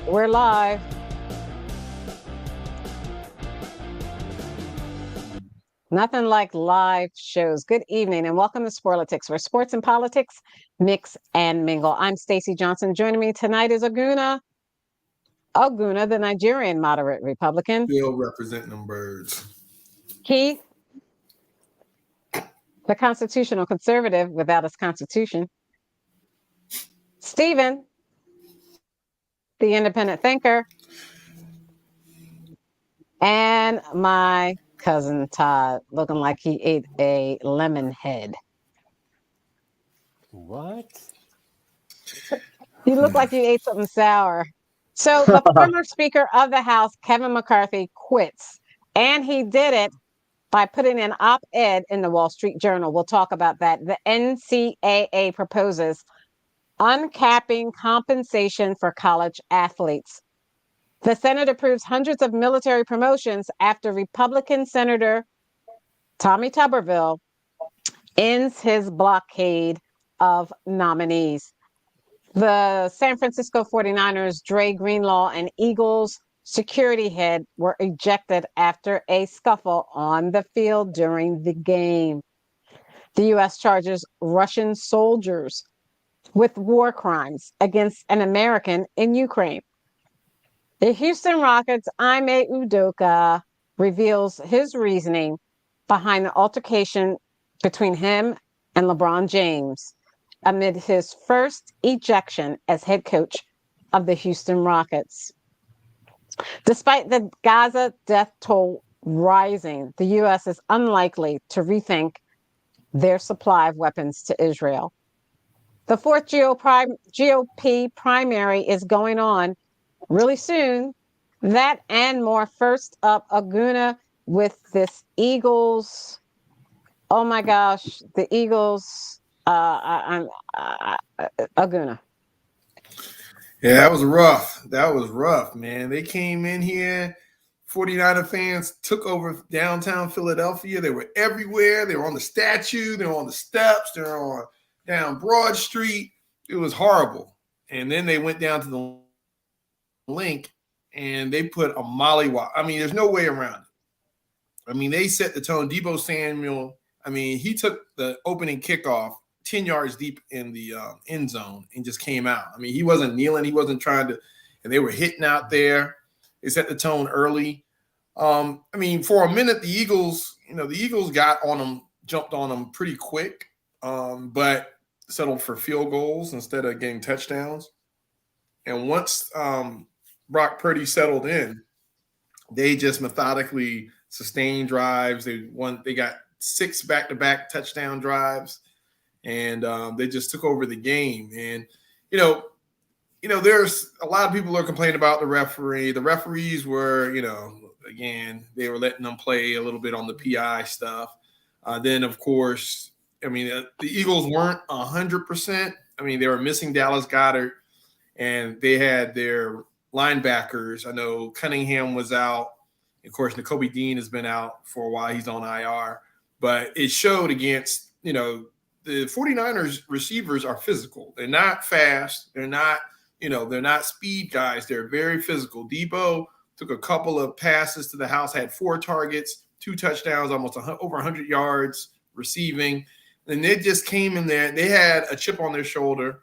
We're live. Nothing like live shows. Good evening and welcome to SPORLITIKS, where sports and politics mix and mingle. I'm Stacey Johnson. Joining me tonight is Aguna, the Nigerian moderate Republican. Still representing them birds. Keith, the constitutional conservative without his constitution. Stephen, the independent thinker. And my cousin Todd, looking like he ate a lemon head. What? You look like you ate something sour. So the former Speaker of the House, Kevin McCarthy, quits. And he did it by putting an op-ed in the Wall Street Journal. We'll talk about that. The NCAA proposes uncapping compensation for college athletes. The Senate approves hundreds of military promotions after Republican Senator Tommy Tuberville ends his blockade of nominees. The San Francisco 49ers, Dre Greenlaw, and Eagles security head were ejected after a scuffle on the field during the game. The U.S. charges Russian soldiers with war crimes against an American in Ukraine. The Houston Rockets' Ime Udoka reveals his reasoning behind the altercation between him and LeBron James amid his first ejection as head coach of the Houston Rockets. Despite the Gaza death toll rising, the U.S. is unlikely to rethink their supply of weapons to Israel. The fourth GOP primary is going on really soon. That and more. First up, Aguna with this Eagles. Oh my gosh, the Eagles. Aguna. Yeah, that was rough. That was rough, man. They came in here. 49er fans took over downtown Philadelphia. They were everywhere. They were on the statue. They were on the steps. They were on down Broad Street. It was horrible. And then they went down to the link and they put a mollywop. I mean, there's no way around it. I mean, they set the tone. Deebo Samuel, I mean, he took the opening kickoff 10 yards deep in the end zone and just came out. I mean, he wasn't kneeling. He wasn't trying to, and they were hitting out there. They set the tone early. I mean, for a minute, the Eagles got on them, jumped on them pretty quick, but settled for field goals instead of getting touchdowns. And once Brock Purdy settled in, they just methodically sustained drives. They got 6 back-to-back touchdown drives, and they just took over the game. And there's a lot of people are complaining about the referee. The referees were, again, they were letting them play a little bit on the PI stuff. Then, of course, I mean, the Eagles weren't 100%. I mean, they were missing Dallas Goedert, and they had their linebackers. I know Cunningham was out. Of course, Nakobe Dean has been out for a while. He's on IR. But it showed against, the 49ers receivers are physical. They're not fast. They're not speed guys. They're very physical. Deebo took a couple of passes to the house, had 4 targets, 2 touchdowns, almost over 100 yards receiving. And they just came in there. They had a chip on their shoulder.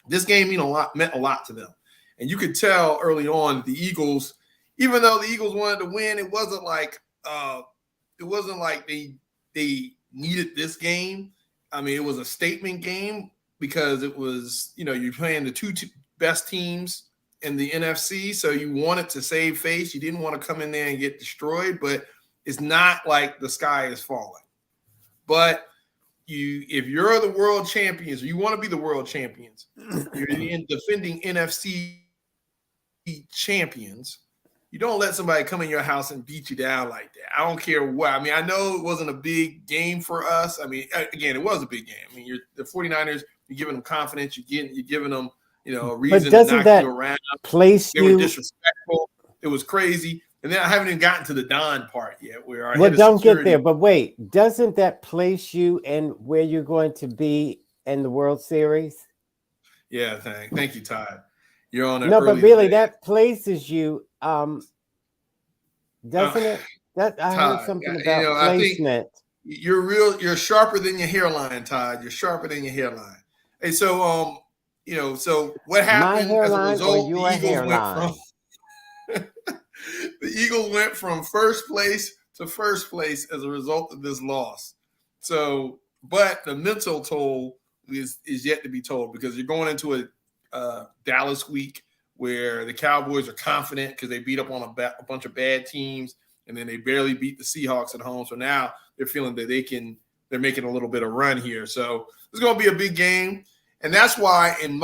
This game meant a lot to them. And you could tell early on the Eagles, even though the Eagles wanted to win, it wasn't like they needed this game. I mean, it was a statement game because it was, you're playing the two best teams in the NFC. So you wanted to save face. You didn't want to come in there and get destroyed, but it's not like the sky is falling. But if you're the world champions, or you want to be the world champions, you're defending NFC champions, you don't let somebody come in your house and beat you down like that. I don't care what. I mean, I know it wasn't a big game for us. I mean, again, it was a big game. I mean, the 49ers, you're giving them confidence. You're giving them, a reason to knock you around. They were disrespectful. It was crazy. And then I haven't even gotten to the Don part yet. Don't get there. But wait, doesn't that place you in where you're going to be in the World Series? Yeah, thank you, Todd. You're on an No, early but really, day. that places you, doesn't it? That I heard Todd, something you about know, I think placement. you're sharper than your hairline, Todd. You're sharper than your hairline. Hey, so you know, so what My happened as a hairline or result? The your Eagles went from hairline? the Eagles went from first place to first place as a result of this loss. So, but the mental toll is yet to be told, because you're going into a Dallas week where the Cowboys are confident because they beat up on a bunch of bad teams, and then they barely beat the Seahawks at home. So now they're feeling that they're making a little bit of run here. So it's going to be a big game, and that's why in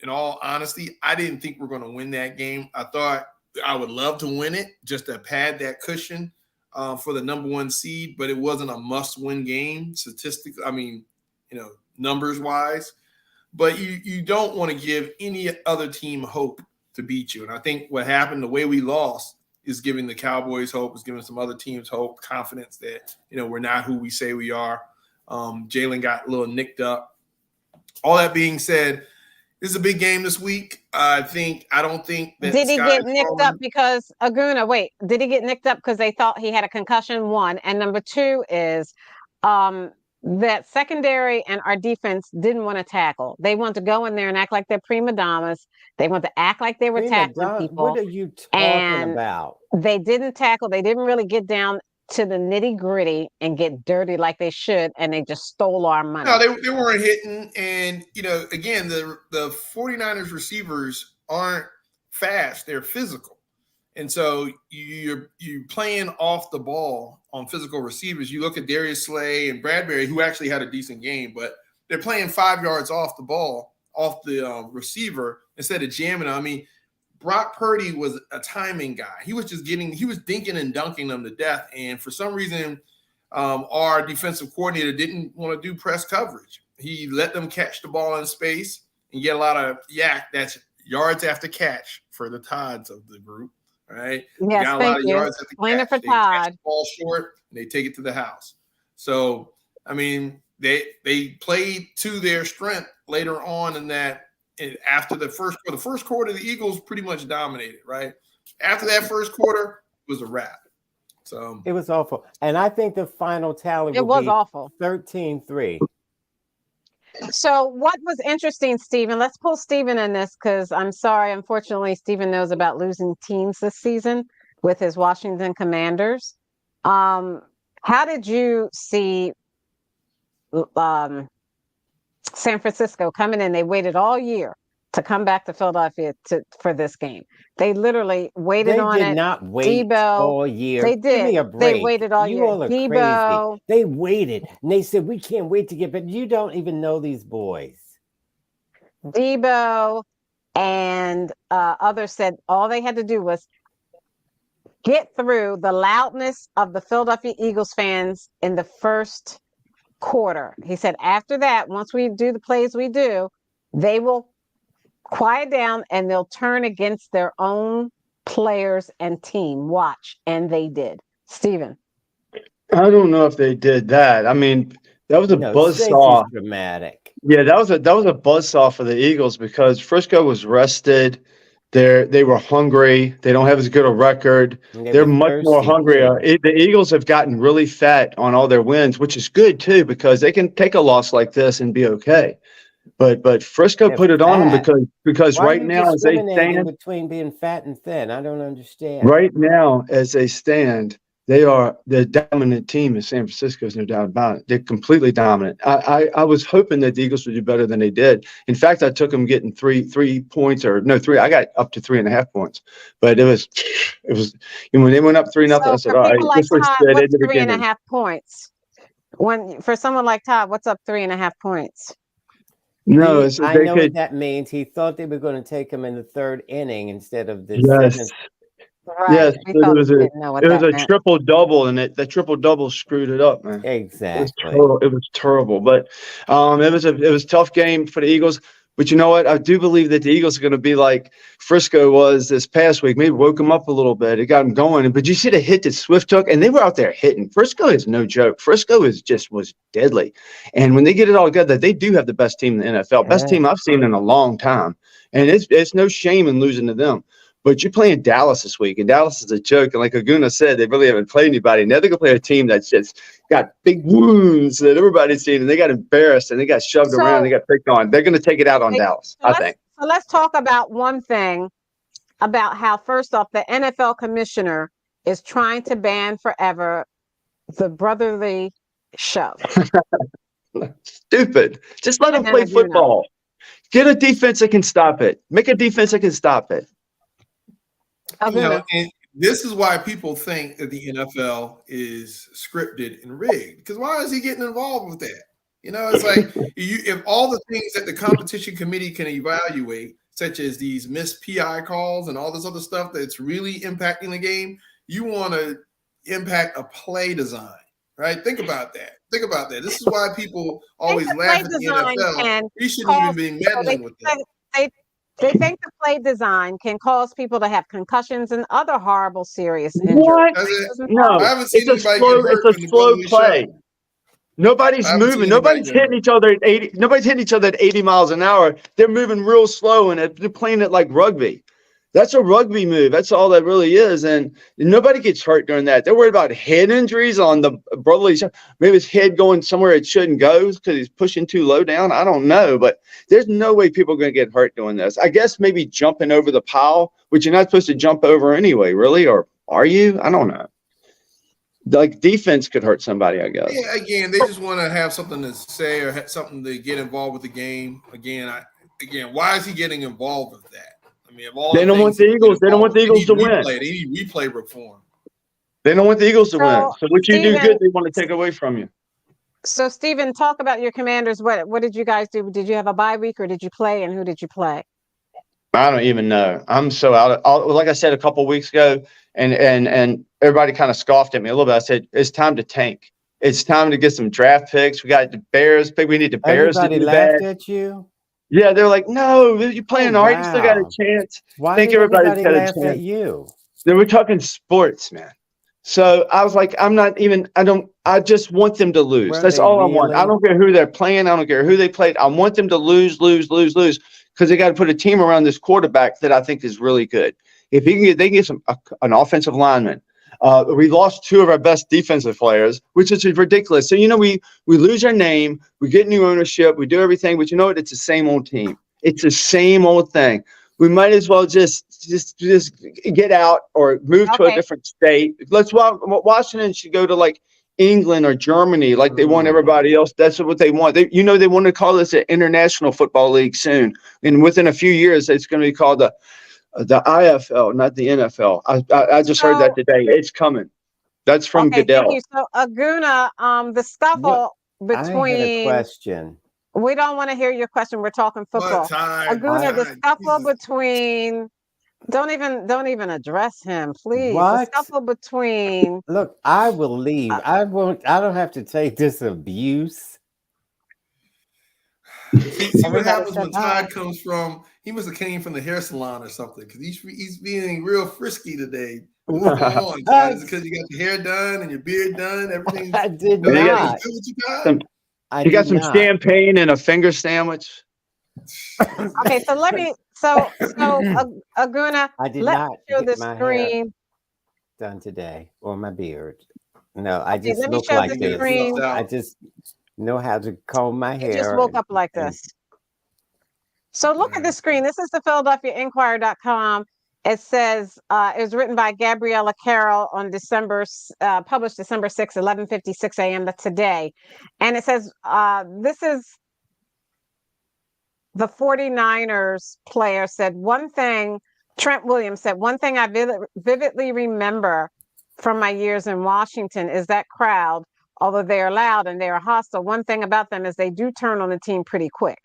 all honesty, I didn't think we're going to win that game. I thought I would love to win it just to pad that cushion for the number one seed, but it wasn't a must-win game statistically. I mean, numbers wise. But you don't want to give any other team hope to beat you. And I think what happened, the way we lost, is giving the Cowboys hope, is giving some other teams hope, confidence that, we're not who we say we are. Jalen got a little nicked up. All that being said, this is a big game this week. I don't think that did he get nicked up because Aguna? Wait, did he get nicked up because they thought he had a concussion? One, and number two is that secondary and our defense didn't want to tackle. They want to go in there and act like they're prima donnas. They want to act like they were tackling people. What are you talking about? They didn't tackle. They didn't really get down to the nitty gritty and get dirty like they should, and they just stole our money. No, they weren't hitting. And, again, the 49ers receivers aren't fast. They're physical. And so you're playing off the ball on physical receivers. You look at Darius Slay and Bradbury, who actually had a decent game, but they're playing 5 yards off the ball, off the receiver, instead of jamming them. I mean, Brock Purdy was a timing guy. He was dinking and dunking them to death. And for some reason, our defensive coordinator didn't want to do press coverage. He let them catch the ball in space and get a lot of yak. That's yards after catch for the Todds of the group. Right? Yes, got a lot of yards at the catch. For they Todd. catch the ball short and they take it to the house. So, I mean, they played to their strength later on in that. After the first quarter, the Eagles pretty much dominated. Right after that first quarter, it was a wrap. So it was awful, and I think the final tally was awful, 13-3. So what was interesting, Stephen, let's pull Stephen in this, because I'm sorry, unfortunately, Stephen knows about losing teams this season with his Washington Commanders. How did you see San Francisco coming in? They waited all year to come back to Philadelphia for this game. They literally waited on it. They did not wait all year. They did. Give me a break. They waited all year. You all are crazy. They waited, and they said, we can't wait to get back. You don't even know these boys. Debo and others said all they had to do was get through the loudness of the Philadelphia Eagles fans in the first quarter. He said after that, once we do the plays we do, they will quiet down and they'll turn against their own players and team. Watch. And they did. Stephen. I don't know if they did that. I mean, that was a buzzsaw. Dramatic. Yeah, that was a buzzsaw for the Eagles because Frisco was rested. They were hungry. They don't have as good a record. They're much more hungry. The Eagles have gotten really fat on all their wins, which is good too, because they can take a loss like this and be okay. But Frisco put it on them because right now as they stand between being fat and thin, I don't understand. Right now as they stand, they are the dominant team in San Francisco. There's no doubt about it. They're completely dominant. I was hoping that the Eagles would do better than they did. In fact, I took them getting three points I got up to 3.5 points. But it was when they went up 3-0. I said, all right, this was what's 3.5 points. For someone like Todd, what's up 3.5 points? No, I know what that means. He thought they were going to take him in the third inning instead of the seventh. Right. Yes, it was a triple double, and that triple double screwed it up, man. Exactly, it was terrible. But it was a tough game for the Eagles. But you know what? I do believe that the Eagles are going to be like Frisco was this past week. Maybe woke them up a little bit. It got them going. But you see the hit that Swift took, and they were out there hitting. Frisco is no joke. Frisco was deadly. And when they get it all together, they do have the best team in the NFL. Best team I've seen in a long time. And it's no shame in losing to them. But you're playing Dallas this week, and Dallas is a joke. And like Aguna said, they really haven't played anybody. Now they're going to play a team that's just got big wounds that everybody's seen, and they got embarrassed, and they got shoved around, they got picked on. They're going to take it out on Dallas, I think. So let's talk about one thing about how, first off, the NFL commissioner is trying to ban forever the brotherly shove. Stupid. Just let them play football. Get a defense that can stop it. Make a defense that can stop it. You know, and this is why people think that the NFL is scripted and rigged. Because why is he getting involved with that? You know, it's like if all the things that the competition committee can evaluate, such as these missed PI calls and all this other stuff that's really impacting the game, you want to impact a play design, right? Think about that. Think about that. This is why people always laugh at the NFL. We shouldn't even be meddling with that. They think the play design can cause people to have concussions and other horrible, serious injuries. What? No, I haven't seen it's a slow play. Nobody's moving. Nobody's hitting each other at 80. Nobody's hitting each other at 80 miles an hour. They're moving real slow, and they're playing it like rugby. That's a rugby move. That's all that really is. And nobody gets hurt during that. They're worried about head injuries on the brotherly. Maybe his head going somewhere it shouldn't go because he's pushing too low down. I don't know. But there's no way people are going to get hurt doing this. I guess maybe jumping over the pile, which you're not supposed to jump over anyway, really? Or are you? I don't know. Like defense could hurt somebody, I guess. Yeah, again, they just want to have something to say or have something to get involved with the game. Again, why is he getting involved with that? I mean, they don't want the Eagles. They don't want the Eagles to win. They need replay reform. They don't want the Eagles to win. So what you do good, they want to take away from you. So, Stephen, talk about your Commanders. What did you guys do? Did you have a bye week, or did you play? And who did you play? I don't even know. I'm so out of. Like I said a couple of weeks ago, and everybody kind of scoffed at me a little bit. I said it's time to tank. It's time to get some draft picks. We got the Bears pick. We need the Bears to do laughed at you. Yeah, they're like, no, you're playing all right. You still got a chance. Why think did everybody's got a laugh chance. At you? They were talking sports, man. So I was like, I just want them to lose. That's all I want. I don't care who they're playing. I don't care who they played. I want them to lose, because they got to put a team around this quarterback that I think is really good. If they can get an offensive lineman. We lost two of our best defensive players, which is ridiculous. So, we lose our name, we get new ownership, we do everything, but you know what? It's the same old team. It's the same old thing. We might as well just get out or move to a different state. Washington should go to like England or Germany, like they want everybody else. That's what they want. They want to call this an international football league soon. And within a few years, it's going to be called the IFL, not the NFL. I just heard that today. It's coming. That's from Goodell. Thank you. So, Aguna, the scuffle between. I had a question. We don't want to hear your question. We're talking football. Aguna, the scuffle between. Don't even address him, please. What? The scuffle between. Look, I will leave. I won't. I don't have to take this abuse. See what happens when Todd comes from. He must have came from the hair salon or something, because he's being real frisky today. What's going on, Todd? Is it because you got your hair done and your beard done? Everything. I did not. You got some champagne and a finger sandwich. Okay, so let me. So Aguna, I did let not me show get the my screen. hair done today, or my beard. No, I just let me look show like the this. screen. I just know how to comb my hair. I just woke up like this. So look at the screen. This is the PhiladelphiaInquirer.com. It says it was written by Gabriella Carroll on published December 6, 11:56 a.m. That's today. And it says this is the 49ers player said one thing. Trent Williams said, one thing I vividly remember from my years in Washington is that crowd, although they are loud and they are hostile, one thing about them is they do turn on the team pretty quick.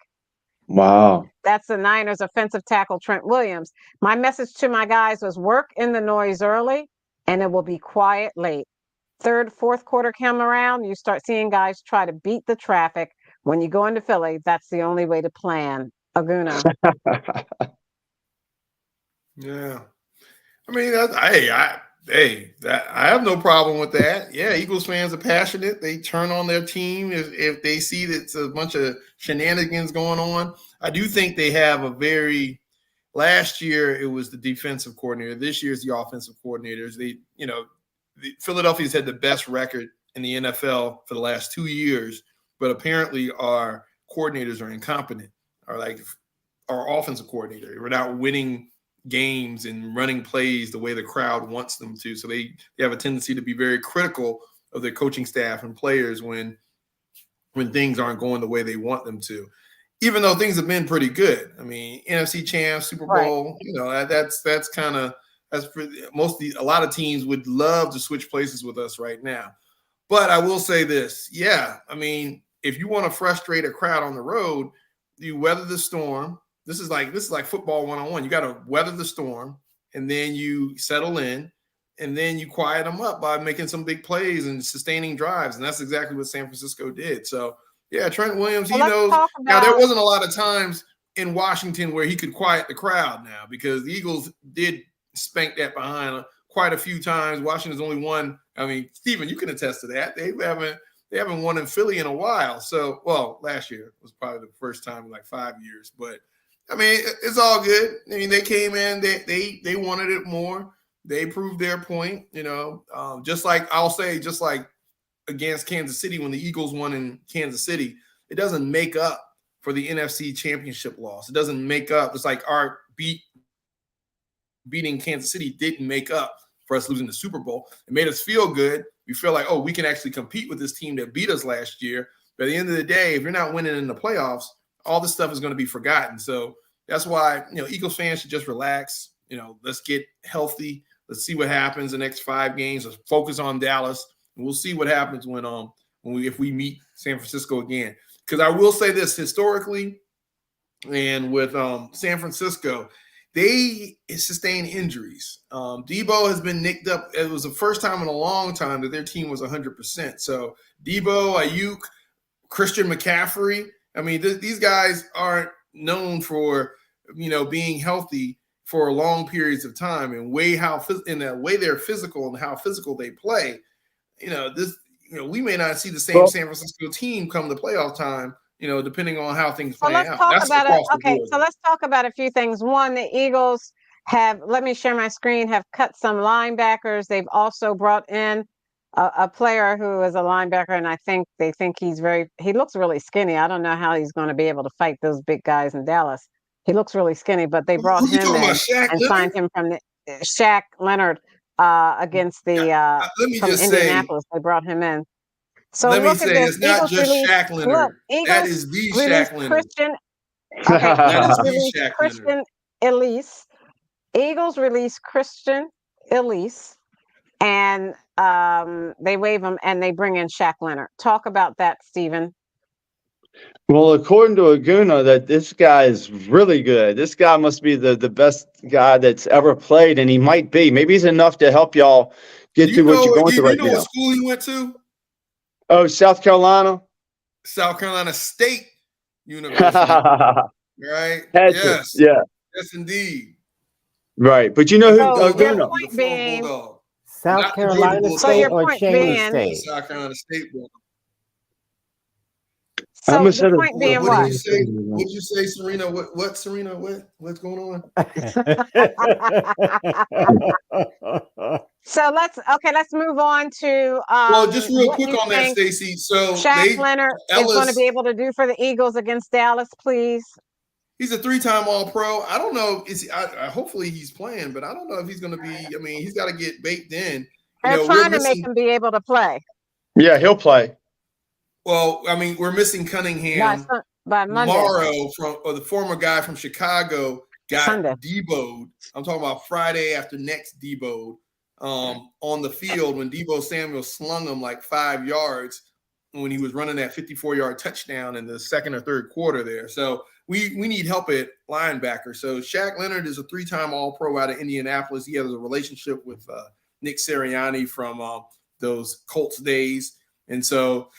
Wow. That's the Niners offensive tackle, Trent Williams. My message to my guys was work in the noise early and it will be quiet late. Third, fourth quarter come around, you start seeing guys try to beat the traffic. When you go into Philly, that's the only way to plan. Aguna. Yeah. I mean, I have no problem with that. Yeah, Eagles fans are passionate. They turn on their team if they see that it's a bunch of shenanigans going on. I do think they have a very Last year, it was the defensive coordinator. This year is the offensive coordinators. Philadelphia's had the best record in the NFL for the last 2 years, but apparently our coordinators are incompetent. Our offensive coordinator, we're not winning games and running plays the way the crowd wants them to. So they have a tendency to be very critical of their coaching staff and players when things aren't going the way they want them to, even though things have been pretty good. I mean, NFC champs, Super Bowl, that's a lot of teams would love to switch places with us right now. But I will say this. Yeah. I mean, if you want to frustrate a crowd on the road, you weather the storm. This is like football 101. You got to weather the storm, and then you settle in, and then you quiet them up by making some big plays and sustaining drives. And that's exactly what San Francisco did. So, yeah, Trent Williams, he knows. Now, there wasn't a lot of times in Washington where he could quiet the crowd now, because the Eagles did spank that behind quite a few times. Washington's only won. I mean, Steven, you can attest to that. They haven't won in Philly in a while. So, well, last year was probably the first time in like 5 years. But, I mean, it's all good. I mean, they came in, they wanted it more. They proved their point, just like against Kansas City when the Eagles won in Kansas City. It doesn't make up for the NFC Championship loss. It doesn't make up. It's like our beating Kansas City didn't make up for us losing the Super Bowl. It made us feel good. We feel like, we can actually compete with this team that beat us last year. But at the end of the day, if you're not winning in the playoffs, all this stuff is going to be forgotten. So that's why, Eagles fans should just relax. Let's get healthy. Let's see what happens the next 5 games. Let's focus on Dallas, and we'll see what happens if we meet San Francisco again. Because I will say this, historically, and with San Francisco, they sustain injuries. Debo has been nicked up. It was the first time in a long time that their team was 100%. So Debo, Ayuk, Christian McCaffrey. I mean, these guys aren't known for, being healthy for long periods of time, and in the way they're physical and how physical they play. We may not see the same San Francisco team come the playoff time, depending on how things play out. So let's talk about a few things. One, the Eagles let me share my screen, have cut some linebackers. They've also brought in a player who is a linebacker, and they think he looks really skinny. I don't know how he's going to be able to fight those big guys in Dallas. He looks really skinny, but they brought him in and signed him from Shaq Leonard against the from Indianapolis. They brought him in. So let me say, it's not just Shaq Leonard. That is the Shaq Leonard. That is the Shaq Christian Elise. Eagles release Christian Elise, and they waive him, and they bring in Shaq Leonard. Talk about that, Stephen. Well, according to Aguna, that this guy is really good. This guy must be the best guy that's ever played, and he might be. Maybe he's enough to help y'all get through what you're going through right now. Do you know what school he went to? Oh, South Carolina? South Carolina State University. Right? Yes. Yeah. Yes, indeed. Right. But you know who Aguna? South Carolina State or Cheney State? South Carolina State Bulldog. So the point being what? What did you say, Serena? What Serena? What's going on? So let's move on to just real quick on that, Stacey. So Shaq Leonard is going to be able to do for the Eagles against Dallas, please. He's a 3-time All-Pro. I don't know. Hopefully he's playing, but I don't know if he's going to be. I mean, he's got to get baked in. They're trying to make him be able to play. Yeah, he'll play. Well, I mean, we're missing Cunningham. By Monday. Morrow, the former guy from Chicago, got deboed. I'm talking about Friday after next deboed on the field when Deebo Samuel slung him like 5 yards when he was running that 54-yard touchdown in the second or third quarter there. So we need help at linebacker. So Shaq Leonard is a 3-time All-Pro out of Indianapolis. He has a relationship with Nick Sirianni from those Colts days. And so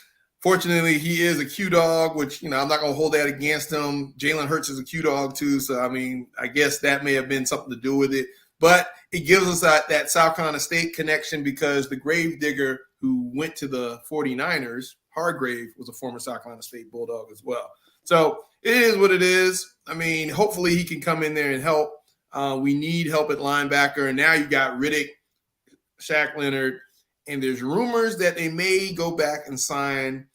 fortunately, he is a Q-Dog, which, I'm not going to hold that against him. Jalen Hurts is a Q-Dog, too. So, I mean, I guess that may have been something to do with it. But it gives us that South Carolina State connection because the gravedigger who went to the 49ers, Hargrave, was a former South Carolina State Bulldog as well. So it is what it is. I mean, hopefully he can come in there and help. We need help at linebacker. And now you got Riddick, Shaq Leonard, and there's rumors that they may go back and sign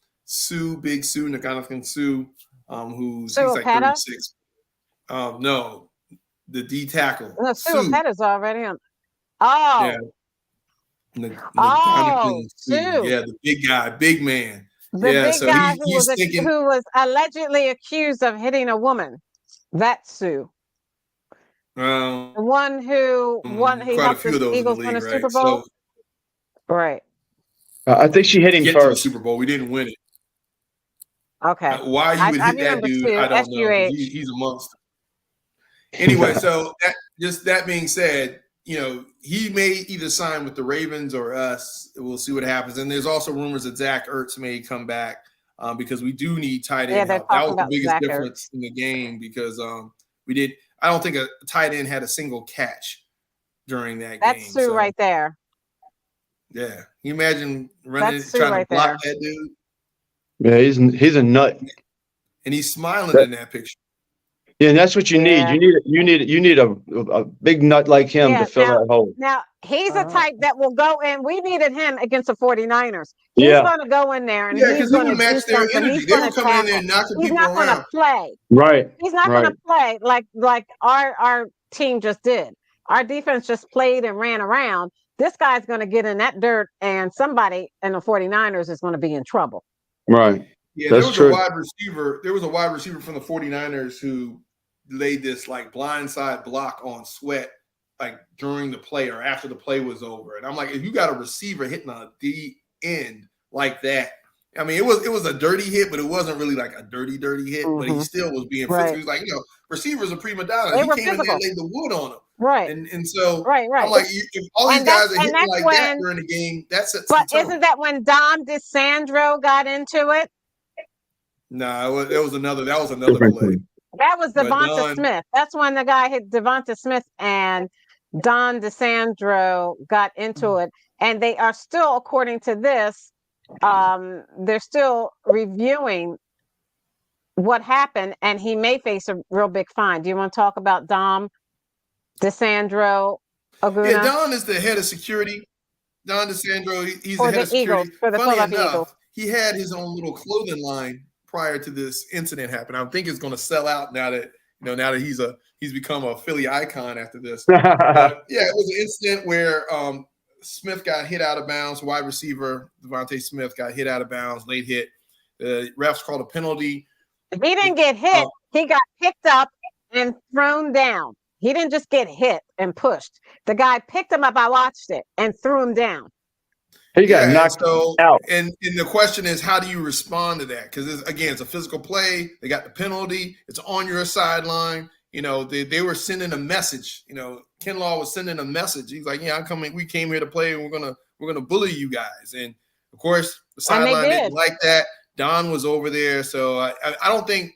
Big Sue, Nakanathan Sue, he's like 36. No, the D tackle. No, Sue Petta's already on. Oh. Yeah. Sue. Yeah, the big guy, big man. The big guy who was allegedly accused of hitting a woman. That's Sue. The one who won. He helped the Eagles win a Super Bowl. Right. I think she hit him first. To the Super Bowl. We didn't win it. Okay. Why you would hit that dude, I don't know. He's a monster. Anyway, so that being said, he may either sign with the Ravens or us. We'll see what happens. And there's also rumors that Zach Ertz may come back because we do need tight end help. That was the biggest difference in the game because I don't think a tight end had a single catch during that game. That's Sue right there. Yeah. Can you imagine trying to block that dude? Yeah, he's a nut. And he's smiling in that picture. Yeah, and that's what you need. You need a big nut like him to fill that hole. Now, he's a type that will go in. We needed him against the 49ers. He's going to go in there and he's going to match their energy. They were coming in there and knocking people around. He's not going to play. Right. He's not going to play like our team just did. Our defense just played and ran around. This guy's going to get in that dirt and somebody in the 49ers is going to be in trouble. Right. Yeah, there was a wide receiver. There was a wide receiver from the 49ers who laid this like blindside block on Sweat like during the play or after the play was over. And I'm like, if you got a receiver hitting a D end like that, I mean, it was a dirty hit, but it wasn't really like a dirty hit. Mm-hmm. But he still was being physical. He was like, receivers are prima donna. He came in there and laid the wood on him. Right. And so right. I'm like, if all these guys are hitting like that during the game, that's it. But isn't that when Dom DeSandro got into it? No, that was another play. That was Devonta Smith. That's when the guy hit Devonta Smith and Don DeSandro got into it. And they are still, according to this, they're still reviewing what happened, and he may face a real big fine. Do you want to talk about Dom DeSandro Aguna? Yeah, Don is the head of security. Don DeSandro, he's the head of security. Eagles, for the Philadelphia Eagles. He had his own little clothing line prior to this incident happening. I think it's going to sell out now that he's become a Philly icon after this. It was an incident where Smith got hit out of bounds. Wide receiver Devontae Smith got hit out of bounds, late hit. The refs called a penalty. He didn't get hit. He got picked up and thrown down. He didn't just get hit and pushed. The guy picked him up. I watched it and threw him down. He got knocked out. And the question is, how do you respond to that? Because it's a physical play. They got the penalty. It's on your sideline. They were sending a message. Ken Law was sending a message. He's like, I'm coming. We came here to play, and we're gonna bully you guys. And of course, the sideline didn't like that. Don was over there, so I don't think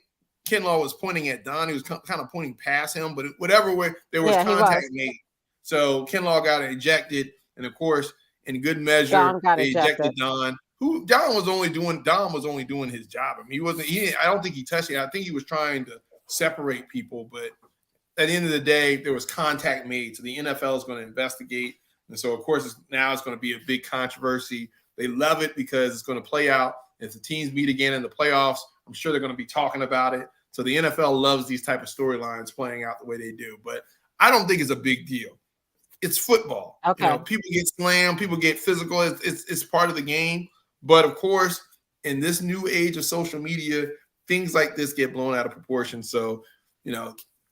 Ken Law was pointing at Don. He was kind of pointing past him, but whatever way there was contact made. So Ken Law got ejected, and of course, in good measure, they ejected Don. Don was only doing his job. I mean, I don't think he touched it. I think he was trying to separate people, but at the end of the day, there was contact made. So the NFL is going to investigate. And so, of course, now it's going to be a big controversy. They love it because it's going to play out. If the teams meet again in the playoffs, I'm sure they're going to be talking about it. So the NFL loves these type of storylines playing out the way they do. But I don't think it's a big deal. It's football. Okay. People get slammed, people get physical. It's part of the game. But of course, in this new age of social media, things like this get blown out of proportion. So,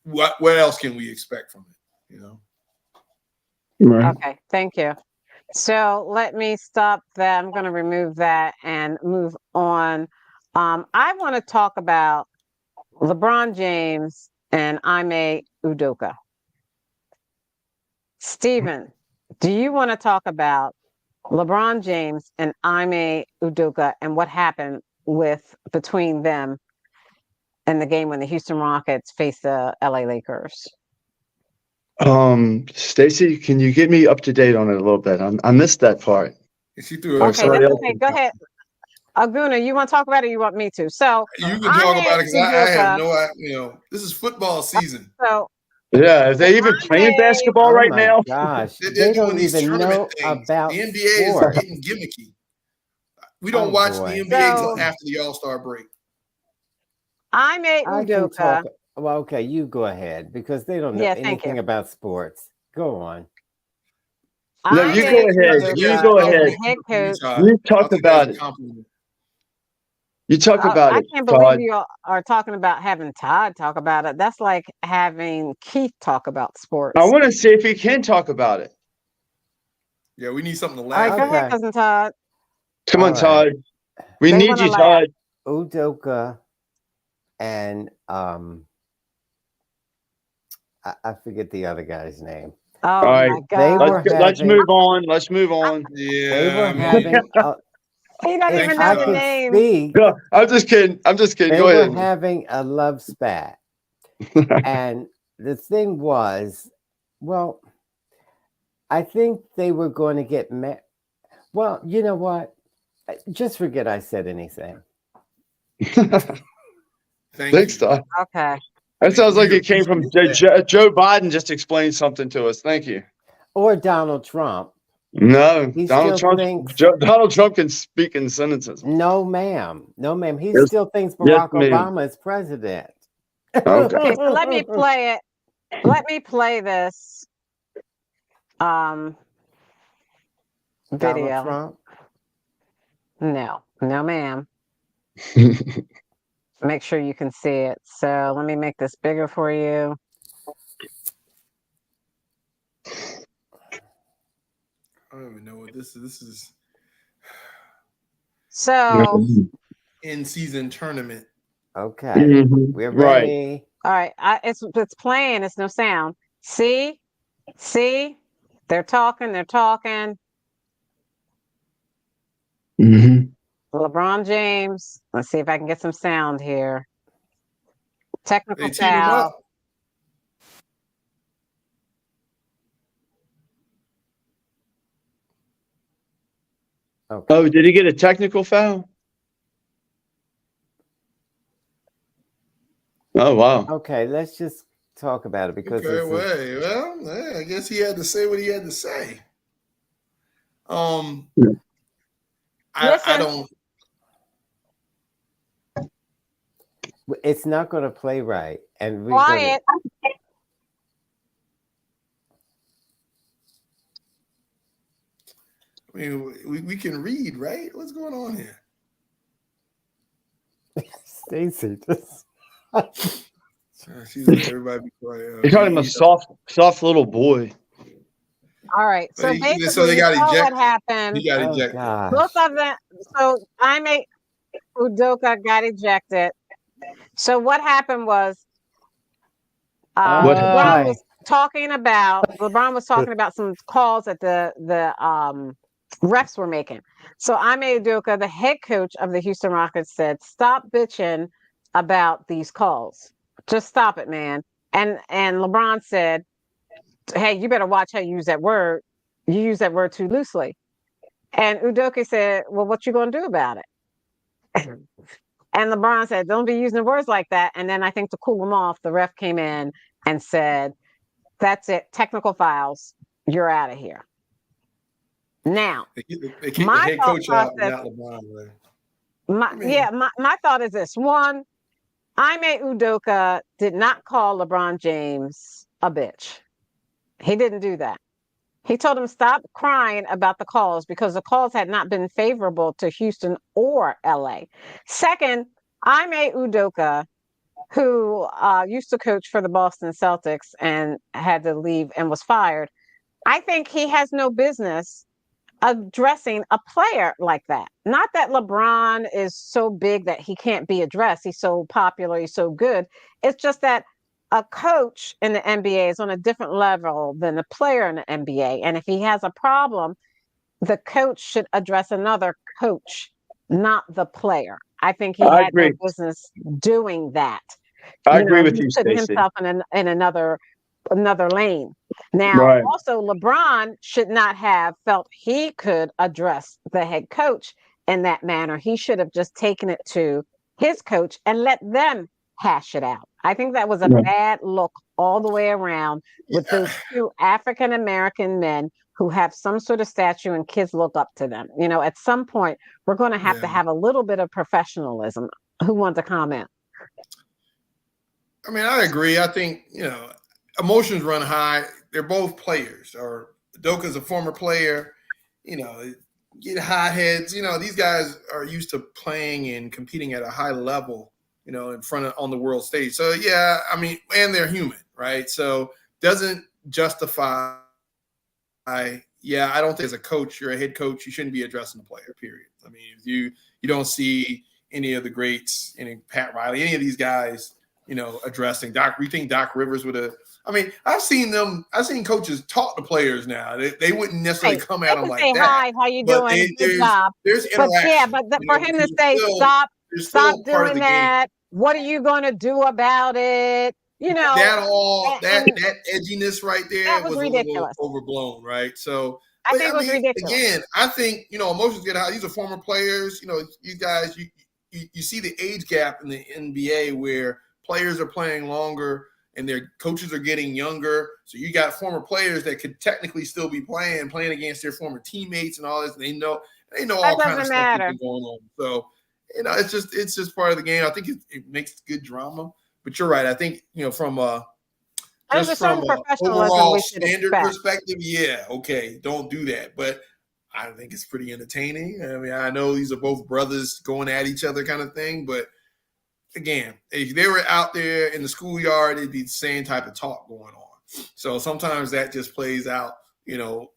what else can we expect from it? Right. Okay, thank you. So let me stop that. I'm going to remove that and move on. I want to talk about LeBron James and Ime Udoka. Stephen, do you want to talk about LeBron James and Ime Udoka and what happened between them in the game when the Houston Rockets faced the LA Lakers? Stacey, can you get me up to date on it a little bit? I missed that part. She threw okay, okay, go ahead. Aguna, you want to talk about it or you want me to? So you can talk about it because I have no idea. This is football season. So Yeah, are they even playing basketball Oh right my now? gosh. They're They doing don't these even tournament know things. about The NBA is sports. getting gimmicky. We don't Oh, watch boy. the NBA till So after the All-Star break. I'm a I can talk. Udoka. Well, okay, you go ahead because they don't know Yeah, thank you. anything about sports. Go on. No, I'm you a go ahead. You Udoka go is the ahead. head coach. You I'll talk take that as about a it. compliment. You talk about I it, can't believe Todd. you all are talking about having Todd talk about it. That's like having Keith talk about I sports. want to see if he can talk about it. Yeah, we need something to All laugh right, go at. ahead, Okay. cousin Todd. Come All on, right. Todd. We They need want to you, laugh. Todd. Udoka and I forget the other guy's name. Oh All right. my They God. were Let's having move on. Let's move on. they were Yeah, having He doesn't if even Thank you, know I the Todd. could name. speak, No, I'm just kidding. I'm just kidding. they Go were ahead. having a love spat. And the thing was, well, I think they were going to get met. Well, you know what? Just forget I said anything. Thank Thanks, you. Todd. Okay. That sounds like We it came from appreciate that. Joe Biden. Just explained something to us. Thank you. Or Donald Trump. No, He Donald still Trump. thinks, Donald Trump can speak in sentences. no, ma'am. No, ma'am. He Yes, still thinks yes, Barack ma'am. Obama is president. Okay. Okay, so let me play it. Let me play this Donald video. Trump. No, ma'am. Make sure you can see it. So let me make this bigger for you. I don't even know what this is. This is So, in-season tournament. Okay. Mhm. We're Right. ready. all right, it's playing. It's no sound. See, they're talking. Mhm. LeBron James. Let's see if I can get some sound here. Technical They team him foul. up. Okay. Oh, did he get a technical foul? Oh, wow. Okay, let's just talk about it because Okay, this is well, yeah, I guess he had to say what he had to say. I Listen. don't. it's not going to play right, and we're Quiet. I mean, we can read, right? What's going on here? Stacy just She's like, everybody be quiet. He called him a soft little boy. All right. So So basically, they you got saw what ejected. happened. He got oh ejected. gosh. Both of them. So Udoka got ejected. So what happened was What LeBron Hi. was talking about some calls that the refs were making. So Ime Udoka, the head coach of the Houston Rockets, said, "Stop bitching about these calls. Just stop it, man." And LeBron said, "Hey, you better watch how you use that word. You use that word too loosely." And Udoka said, "Well, what you gonna do about it?" And LeBron said, "Don't be using words like that." And then I think to cool him off, the ref came in and said, "That's it. Technical fouls. You're out of here." Now, They kicked the my head thought coach out, process, not LeBron. Right? my thought is this: one, Ime Udoka did not call LeBron James a bitch. He didn't do that. He told him stop crying about the calls because the calls had not been favorable to Houston or LA. Second, Ime Udoka, who used to coach for the Boston Celtics and had to leave and was fired, I think he has no business addressing a player like that. Not that LeBron is so big that he can't be addressed. He's so popular, he's so good. It's just that a coach in the NBA is on a different level than a player in the NBA. And if he has a problem, the coach should address another coach, not the player. I think he I had no agree. business doing that. I agree with He's you, putting Stacey. himself in another lane. Now, Right. also, LeBron should not have felt he could address the head coach in that manner. He should have just taken it to his coach and let them hash it out. I think that was a Yeah. bad look all the way around with those two African American men who have some sort of statue and kids look up to them. At some point, we're going to have a little bit of professionalism. Who wants to comment? I mean, I agree. I think, emotions run high. They're both players. Or Udoka's a former player. Get hot heads. These guys are used to playing and competing at a high level, in front of on the world stage. So yeah, I mean, and they're human, right? So doesn't justify. I don't think as a coach, you're a head coach, you shouldn't be addressing the player. Period. I mean, if you don't see any of the greats, any Pat Riley, any of these guys, addressing Doc. You think Doc Rivers would have? I mean, I've seen coaches talk to players now. They wouldn't necessarily come at them like say, that. Hi, how you doing? Good job. There's interaction. But for him to say, stop doing that. Game. What are you going to do about it? That edginess right there was ridiculous. A little overblown, right? So I think it was ridiculous. Again, I think emotions get high. These are former players. These guys. You see the age gap in the NBA where players are playing longer and their coaches are getting younger. So you got former players that could technically still be playing against their former teammates and all this. And they know all kinds of stuff going on. So it's just part of the game. I think it makes good drama. But you're right. I think from a overall standard perspective, don't do that. But I think it's pretty entertaining. I mean, I know these are both brothers going at each other kind of thing. But again, if they were out there in the schoolyard, it'd be the same type of talk going on. So sometimes that just plays out, because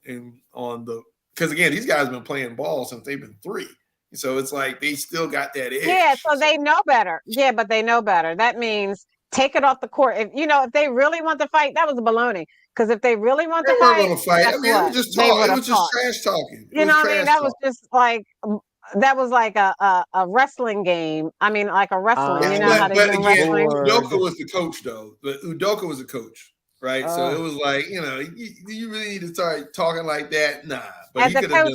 again, these guys have been playing ball since they've been 3. So it's like they still got that edge. Yeah, so they know better. Yeah, but they know better. That means take it off the court. If they really want to fight, that was a baloney. Because if they really want to fight, I mean, it was just talk. It was just trash talking. That was just like a wrestling game. I mean, like a wrestling. How they do wrestling. Udoka was the coach, though. But Udoka was a coach, right? So it was like, you really need to start talking like that. Nah. But as a coach,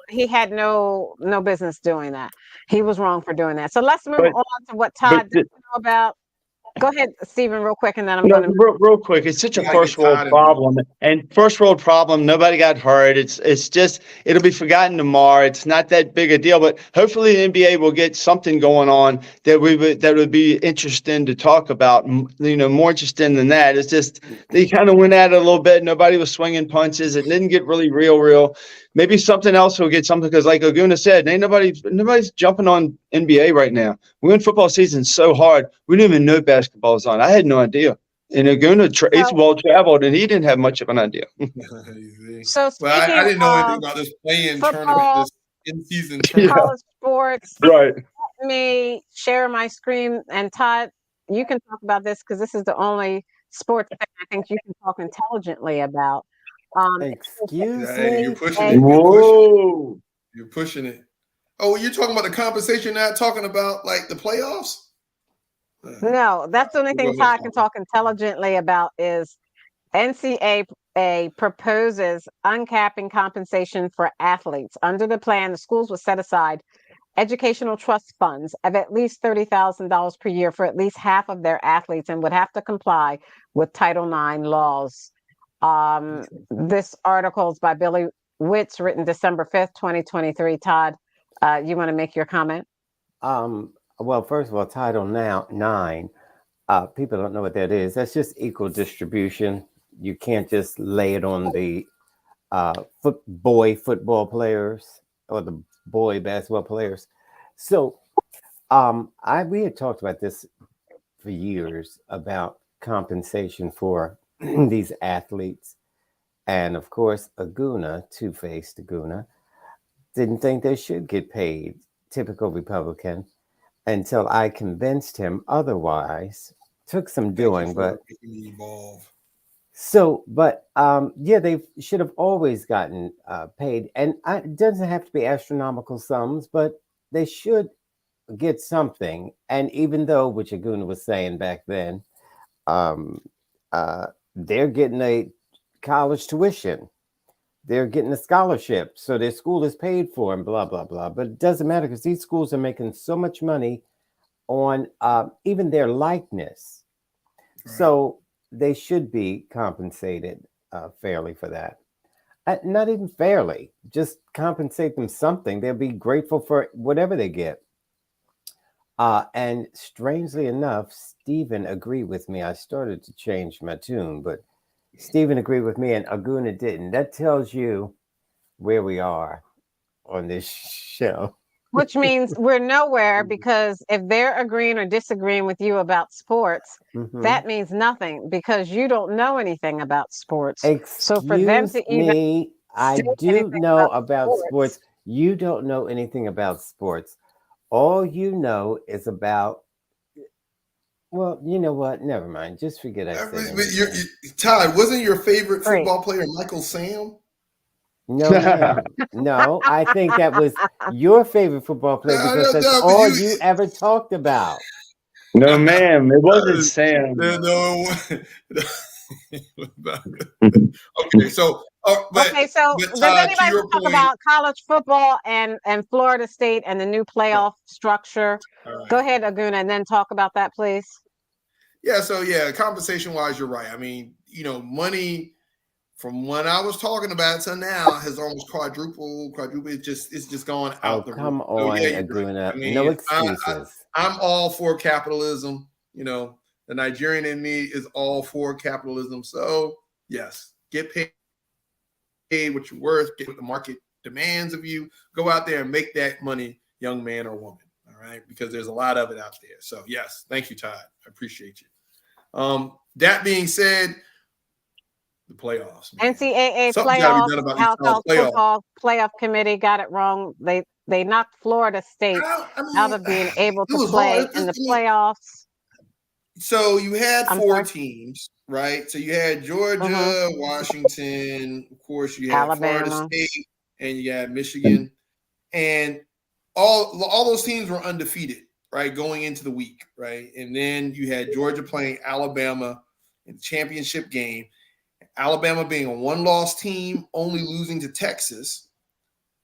he had no business doing that. He was wrong for doing that. So let's move on to what Todd didn't know about. Go ahead, Stephen, real quick, and then I'm going to real quick. It's such a first world problem, and first world problem. Nobody got hurt. It's just it'll be forgotten tomorrow. It's not that big a deal, but hopefully the NBA will get something going on that would be interesting to talk about. More interesting than that. It's just they kind of went at it a little bit. Nobody was swinging punches. It didn't get really real. Maybe something else will get something because, like Aguna said, nobody's jumping on NBA right now. We're in football season so hard. We didn't even know basketball was on. I had no idea. And Aguna he's well traveled, and he didn't have much of an idea. So I didn't know anything about this playing tournament, this in-season tournament. College sports. Right. Let me share my screen, and Todd, you can talk about this because this is the only sports thing I think you can talk intelligently about. Excuse me. You're pushing it. Whoa. You're pushing it. Oh, you're talking about the compensation, not talking about like the playoffs? No, that's the only thing Todd can talk intelligently about is NCAA proposes uncapping compensation for athletes. Under the plan, the schools will set aside educational trust funds of at least $30,000 per year for at least half of their athletes and would have to comply with Title IX laws. This article is by Billy Witz, written December 5th, 2023. Todd, you want to make your comment? Well, first of all, Title IX, people don't know what that is. That's just equal distribution. You can't just lay it on the boy football players or the boy basketball players. So we had talked about this for years about compensation for these athletes. And of course, Aguna, two-faced Aguna, didn't think they should get paid, typical Republican, until I convinced him otherwise. Took some doing, but they should have always gotten paid. And it doesn't have to be astronomical sums, but they should get something. And even though, which Aguna was saying back then, they're getting a college tuition. They're getting a scholarship. So their school is paid for and blah, blah, blah. But it doesn't matter because these schools are making so much money on even their likeness. Right. So they should be compensated fairly for that. Not even fairly, just compensate them something. They'll be grateful for whatever they get. And strangely enough, Stephen agreed with me. I started to change my tune, but Stephen agreed with me and Aguna didn't. That tells you where we are on this show. Which means we're nowhere, because if they're agreeing or disagreeing with you about sports, Mhm. that means nothing, because you don't know anything about sports. So for them Excuse to even me, I say do anything know about about sports. sports, You don't know anything about sports. All you know is about, well, you know what? Never mind. Just forget I said anything. Todd, wasn't your favorite great. football player Michael Sam? No, ma'am. No, I think that was your favorite football player because that's No, but all you ever talked about. No, ma'am, it wasn't Sam. no. Okay, so Okay, so but does Todd, to anybody your want to talk point, about college football and Florida State and the new playoff structure? Go ahead, Aguna, and then talk about that, please. yeah. So yeah, compensation wise, you're right. I mean, money from when I was talking about it to now has almost quadrupled. It's just gone Oh, out the roof. come So on, yeah, you're right. I Aguna. No mean, excuses. I'm all for capitalism. The Nigerian in me is all for capitalism. So yes, get paid what you're worth, get what the market demands of you. Go out there and make that money, young man or woman. All right, because there's a lot of it out there. So yes, thank you, Todd. I appreciate you. That being said, the playoffs, man. NCAA Something's got to be playoffs, done about these House college playoffs. football playoff committee got it wrong. They knocked Florida State out of being able it to was play hard. in the playoffs. So you had I'm four sorry. teams, right? So you had Georgia, Mhm. Washington, of course, you had Florida Alabama. State, and you had Michigan, and all those teams were undefeated, right, going into the week, right? And then you had Georgia playing Alabama in the championship game. Alabama being a one-loss team, only losing to Texas,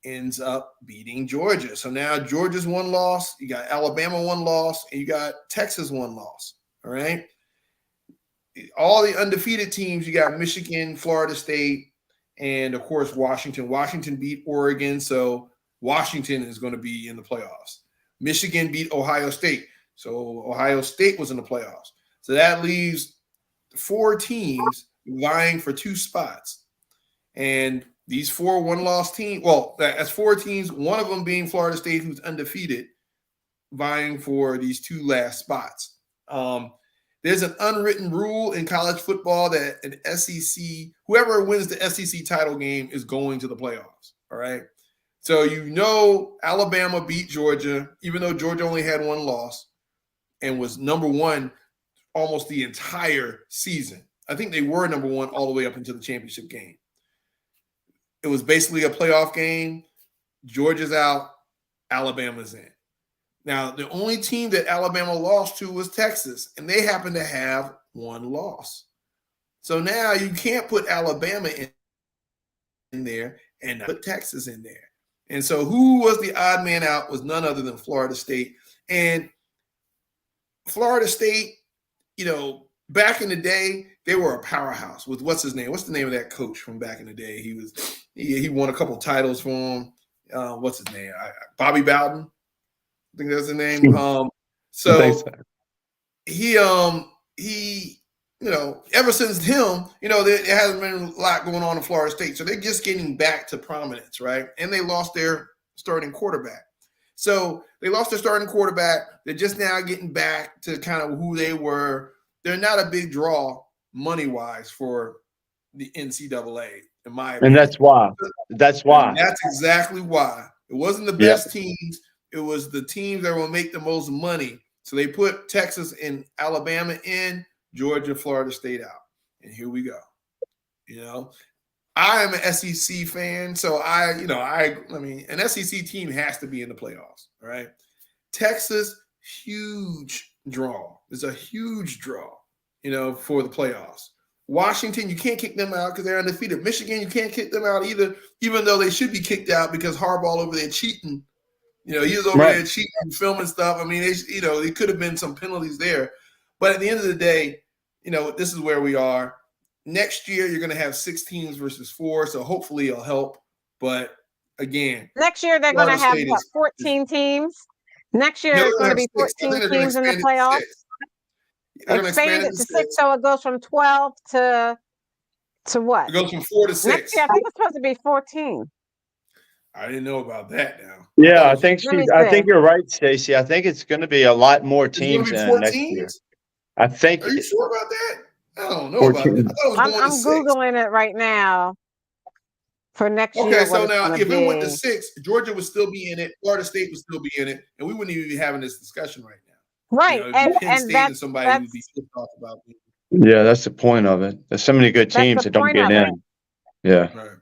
ends up beating Georgia. So now Georgia's one loss, you got Alabama one loss, and you got Texas one loss. All right. All the undefeated teams, you got Michigan, Florida State, and of course Washington. Washington beat Oregon, so Washington is going to be in the playoffs. Michigan beat Ohio State, so Ohio State was in the playoffs. So that leaves 4 teams vying for 2 spots. And these 4 one-loss teams, well, that's 4 teams, one of them being Florida State, who's undefeated, vying for these 2 last spots. There's an unwritten rule in college football that an SEC, whoever wins the SEC title game is going to the playoffs. All right. So Alabama beat Georgia, even though Georgia only had 1 loss and was number 1 almost the entire season. I think they were number 1 all the way up into the championship game. It was basically a playoff game. Georgia's out, Alabama's in. Now, the only team that Alabama lost to was Texas, and they happen to have 1 loss. So now you can't put Alabama in there and not put Texas in there. And so who was the odd man out was none other than Florida State. And Florida State, back in the day, they were a powerhouse with what's his name? What's the name of that coach from back in the day? He won a couple titles for him. What's his name? Bobby Bowden. I think that's the name. So he ever since him, there hasn't been a lot going on in Florida State. So they're just getting back to prominence, right? And they lost their starting quarterback. So they lost their starting quarterback. They're just now getting back to kind of who they were. They're not a big draw money-wise for the NCAA, in my opinion. And that's why. That's exactly why. It wasn't the best teams. It was the teams that will make the most money. So they put Texas and Alabama in, Georgia, Florida State out. And here we go. I am an SEC fan, so I mean, an SEC team has to be in the playoffs, all right? Texas, huge draw. It's a huge draw, for the playoffs. Washington, you can't kick them out because they're undefeated. Michigan, you can't kick them out either, even though they should be kicked out because Harbaugh over there cheating You know, he was over there cheating and filming stuff. I mean, it could have been some penalties there. But at the end of the day, this is where we are. Next year, you're going to have 6 teams versus 4, so hopefully it'll help. But again, next year they're going to have 14 teams. Next year it's going to be 14 teams in the playoffs. Expand it to 6, so it goes from 12 to what? It goes from 4 to 6. Next year, I think it's supposed to be 14. I didn't know about that now. Yeah, I think you're right, Stacey. I think it's going to be a lot more teams next year. I think. Are you sure about that? I don't know about that. I thought it was I'm Googling it right now for next year. Okay, so now if it went to 6, Georgia would still be in it, Florida State would still be in it, and we wouldn't even be having this discussion right now. Right, and that's somebody would be pissed off about it. Yeah, that's the point of it. There's so many good teams that don't get in. Yeah. Right.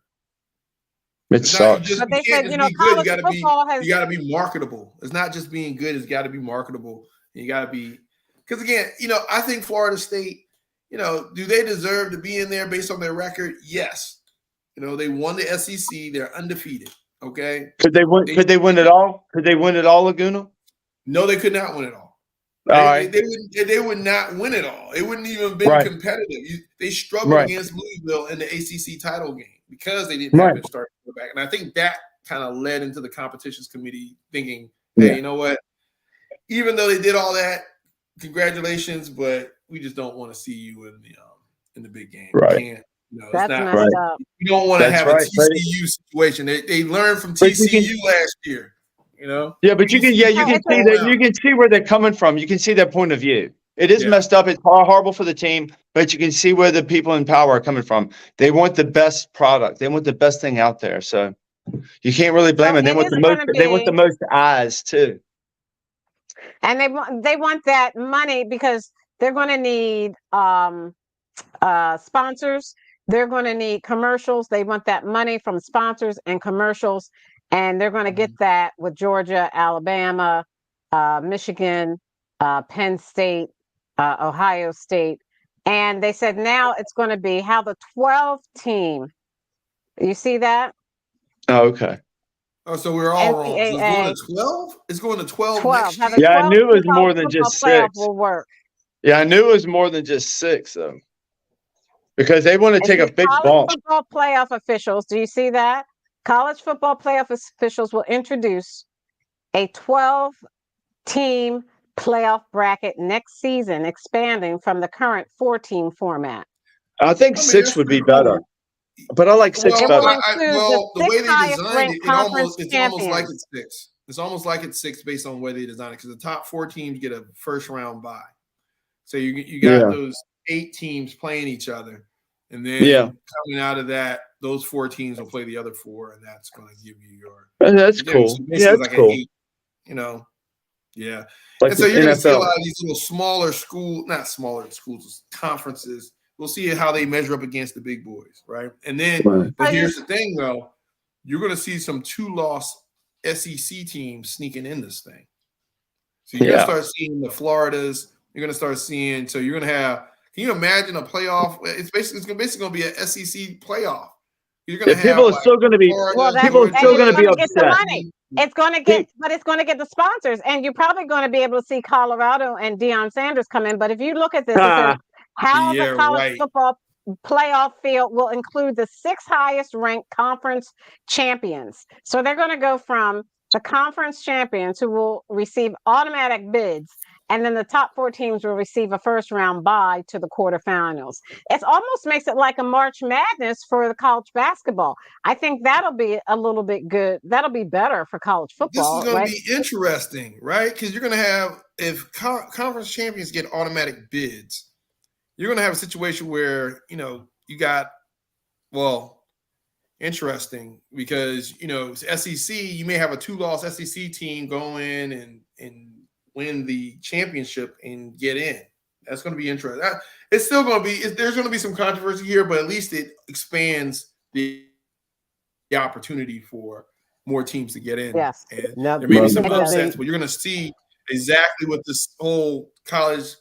It sucks. But they said, college football has. You got to be marketable. It's not just being good. It's got to be marketable. You got to be, because again, I think Florida State, do they deserve to be in there based on their record? Yes. They won the SEC. They're undefeated. Okay. Could they win? Could they win it all? Could they win it all, Laguna? No, they could not win it all. Right. They would not win it all. It wouldn't even been competitive. They struggled against Louisville in the ACC title game because they didn't have their starting quarterback. And I think that kind of led into the competitions committee thinking, hey, you know what? Even though they did all that, congratulations, but we just don't want to see you in the big game. Right. You can't, that's messed up. You don't want to have a TCU situation. They learned from TCU last year. Yeah, but you can see that. You can see where they're coming from. You can see their point of view. It is messed up. It's horrible for the team, but you can see where the people in power are coming from. They want the best product. They want the best thing out there. So you can't really blame them. They want the most. They want the most eyes too. And they want that money because they're going to need sponsors. They're going to need commercials. They want that money from sponsors and commercials. And they're going to get that with Georgia, Alabama, Michigan, Penn State, Ohio State. And they said now it's going to be how the 12 team. You see that? Oh, okay. Oh, so we're all wrong. So it's going to 12? It's going to 12 next year? Yeah, I knew it was more than just 6. Will work. Yeah, I knew it was more than just 6, though. Because they want to take a big bump. Football playoff officials, do you see that? College football playoff officials will introduce a 12-team playoff bracket next season, expanding from the current 4-team format. I think 6 would be better, but I like 6 better. The way they designed it, it's almost like it's 6. It's almost like it's 6 based on the way they designed it, because the top 4 teams get a first-round bye. So you got those 8 teams playing each other, and then coming out of that, those 4 teams will play the other 4, and that's going to give you your. That's cool. So that's like cool. 8, yeah. Like and so you're going to see a lot of these little smaller schools, conferences. We'll see how they measure up against the big boys, right? And then, but here's the thing, though, you're going to see some 2-loss SEC teams sneaking in this thing. So you're going to start seeing the Floridas. You're going to start seeing. So you're going to have. Can you imagine a playoff? It's basically going to be an SEC playoff. You're going to have people are still going to be upset. It's going to get, but it's going to get the sponsors, and you're probably going to be able to see Colorado and Deion Sanders come in. But if you look at this, how the college football playoff field will include the 6 highest ranked conference champions. So they're going to go from the conference champions, who will receive automatic bids, and then the top 4 teams will receive a first-round bye to the quarterfinals. It almost makes it like a March Madness for the college basketball. I think that'll be a little bit good. That'll be better for college football. This is going to be interesting, right? Because you're going to have, if conference champions get automatic bids, you're going to have a situation where, you got, interesting, because, SEC, you may have a 2-loss SEC team go in and win the championship and get in. That's going to be interesting. It's still going to be, there's going to be some controversy here, but at least it expands the opportunity for more teams to get in. Yes. And there may be some upsets, but you're going to see exactly what this whole college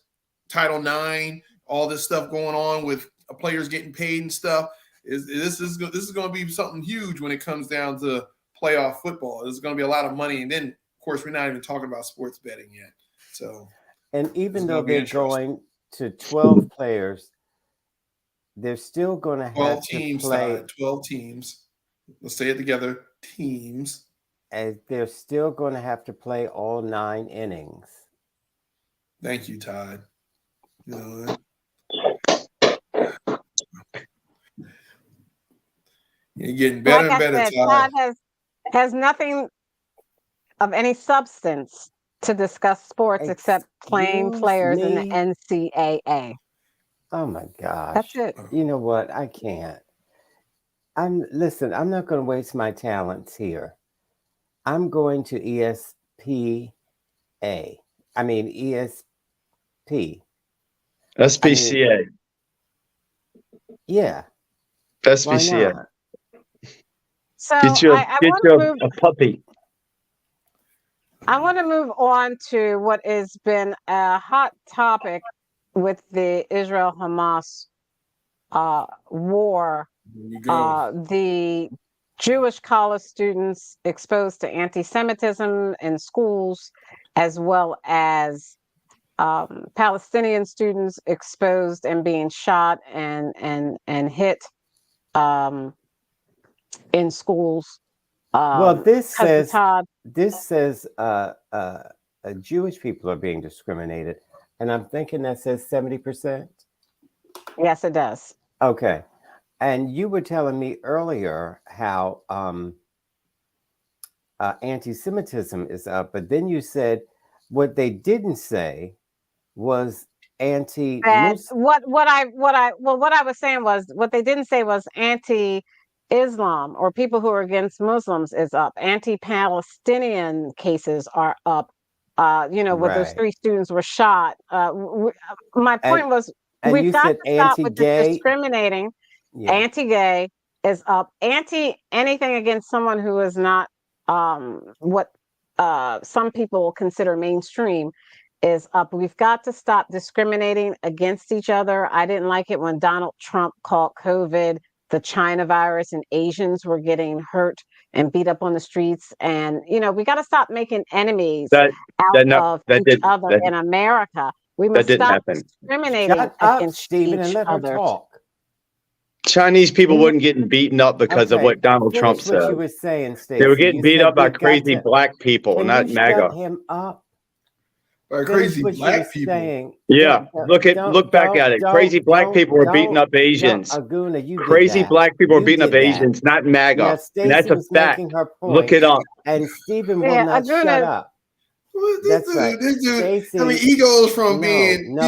Title IX, all this stuff going on with players getting paid and stuff. This is going to be something huge when it comes down to playoff football. There's going to be a lot of money, and then course, we're not even talking about sports betting yet. So, and even though they're going to 12 players, they're still going to have to play 12 teams. Let's say it together, teams. And they're still going to have to play all 9 innings. Thank you, Todd. You're getting better and better, Todd has nothing of any substance to discuss sports except playing players in the NCAA. Oh my gosh. That's it. You know what? I can't. Listen, I'm not going to waste my talents here. I'm going to ESPA. I mean, ESP. SPCA. Yeah. SPCA. So get you a puppy. I want to move on to what has been a hot topic with the Israel-Hamas war. The Jewish college students exposed to anti-Semitism in schools, as well as Palestinian students exposed and being shot and hit in schools. Well, this says Jewish people are being discriminated, and I'm thinking that says 70%. Yes, it does. Okay, and you were telling me earlier how anti-Semitism is up, but then you said what they didn't say was what I was saying was what they didn't say was anti-Islam or people who are against Muslims is up. Anti-Palestinian cases are up. Where those 3 students were shot. My point was we've got to stop with this discriminating. Yeah. Anti-gay is up. Anything against someone who is not what some people consider mainstream is up. We've got to stop discriminating against each other. I didn't like it when Donald Trump called COVID the China virus and Asians were getting hurt and beat up on the streets. And, we got to stop making enemies of each other in America. We must stop discriminating against each other. Chinese people weren't getting beaten up because of what Donald Trump said. What you were saying, Stacey. They were getting beat up by crazy black people, not MAGA. Shut him up. By crazy black people. Saying. Yeah, look back at it. Crazy black people were beating up Asians. Crazy black people were beating up Asians, not MAGA. And that's a fact. Look it up. And Stephen will not shut up. This dude, he goes from being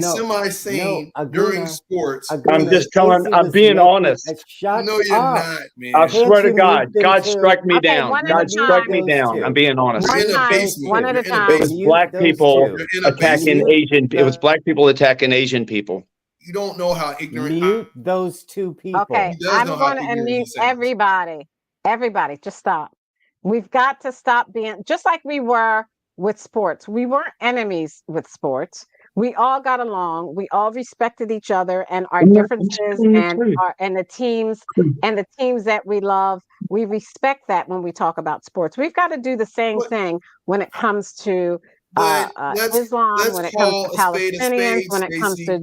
semi-sane during sports. I'm just telling. I'm being honest. No, you're not, man. I swear to God, God struck me down. God struck me down. I'm being honest. One at a time. It was black people attacking Asian. It was black people attacking Asian people. You don't know how ignorant. Mute those 2 people. Okay, I'm going to unmute everybody. Everybody, just stop. We've got to stop being just like we were with sports. We weren't enemies with sports. We all got along. We all respected each other and our differences and the teams that we love. We respect that when we talk about sports. We've got to do the same thing when it comes to Islam, when it comes to Palestinians, when it comes to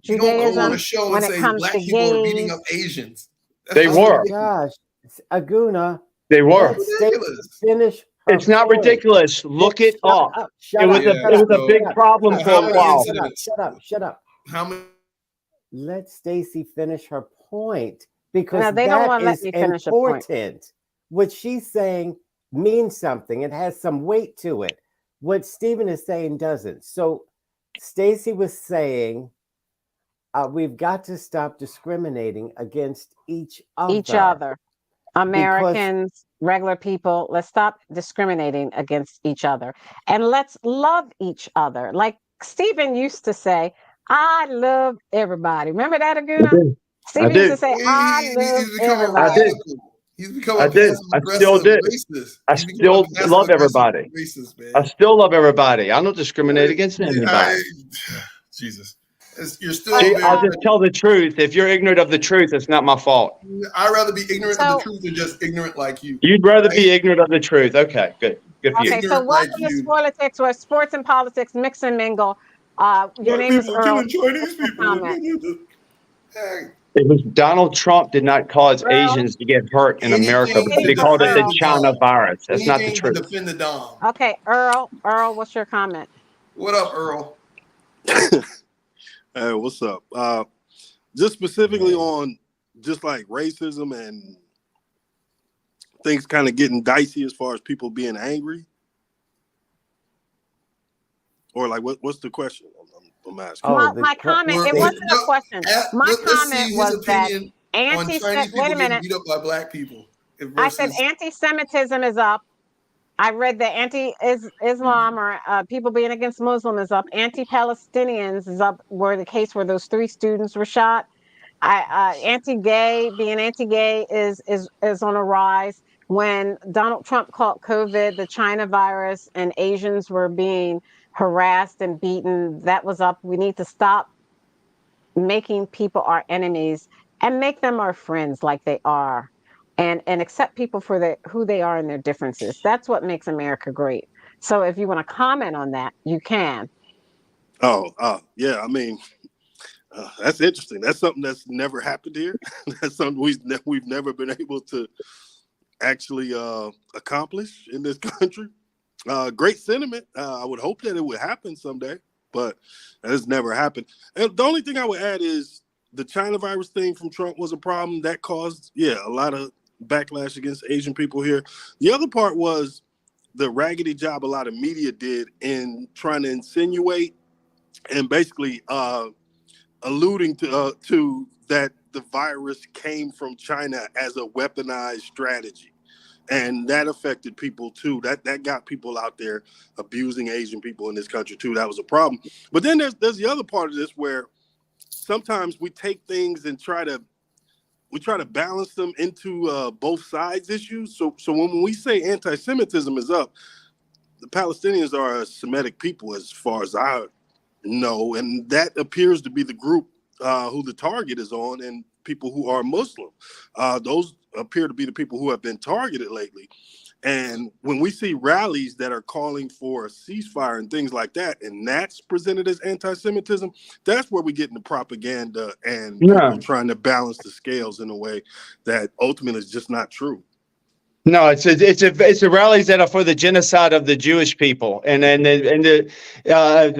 Judaism, when it comes to gays. Beating up Asians. They were. Gosh, Aguna. They were. Finish. It's not ridiculous. Look it up. It was a big problem for a while. Shut up. How many? Let Stacey finish her point because they don't want to let me finish important. What she's saying means something. It has some weight to it. What Stephen is saying doesn't. So Stacey was saying we've got to stop discriminating against each other. Americans, regular people, let's stop discriminating against each other and let's love each other. Like Stephen used to say, I love everybody. Remember that, Aguna? Stephen used to say, I love everybody. He's become I still did. Racist. I still love everybody. I still love everybody. I don't discriminate against anybody. Jesus. You're still. I'll just tell the truth. If you're ignorant of the truth, it's not my fault. I'd rather be ignorant of the truth than just ignorant like you. You'd rather be ignorant of the truth. Okay, good. Good for you. Okay, so Ignorant like welcome to you. Spoilitiks, where sports and politics mix and mingle. Your White name is people Earl. killing Chinese What's your people. comment? Hey, It was Donald Trump did not cause Earl, Asians to get hurt in America anything because to he called it the defend Earl. the China Dom. virus. That's not the Anything to truth. defend the Dom. Okay, Earl, what's your comment? What up, Earl? Hey, what's up? Just specifically on just like racism and things kind of getting dicey as far as people being angry, or like what's the question? I'm asking. My comment, it wasn't a question. My Let's see comment his was that opinion on Chinese wait people a getting minute. beat up by black people. I said Versus, anti-Semitism is up. I read that anti-Islam or people being against Muslim is up. Anti-Palestinians is up, where the case where those 3 students were shot. Anti-gay, being anti-gay is on a rise. When Donald Trump called COVID the China virus and Asians were being harassed and beaten, that was up. We need to stop making people our enemies and make them our friends like they are, and accept people for who they are and their differences. That's what makes America great. So if you want to comment on that, you can. Yeah. I mean, that's interesting. That's something that's never happened here. That's something we've never been able to actually accomplish in this country. Great sentiment. I would hope that it would happen someday, but that has never happened. And the only thing I would add is the China virus thing from Trump was a problem that caused, a lot of backlash against Asian people here. The other part was the raggedy job a lot of media did in trying to insinuate and basically alluding to that the virus came from China as a weaponized strategy. And that affected people too. That got people out there abusing Asian people in this country too. That was a problem. But then there's the other part of this where sometimes we take things and try to balance them into both sides issues. So when we say anti-Semitism is up, the Palestinians are a Semitic people as far as I know, and that appears to be the group who the target is on, and people who are Muslim. Those appear to be the people who have been targeted lately. And when we see rallies that are calling for a ceasefire and things like that, and that's presented as anti-Semitism, that's where we get into propaganda and people trying to balance the scales in a way that ultimately is just not true. No, it's the rallies that are for the genocide of the Jewish people, and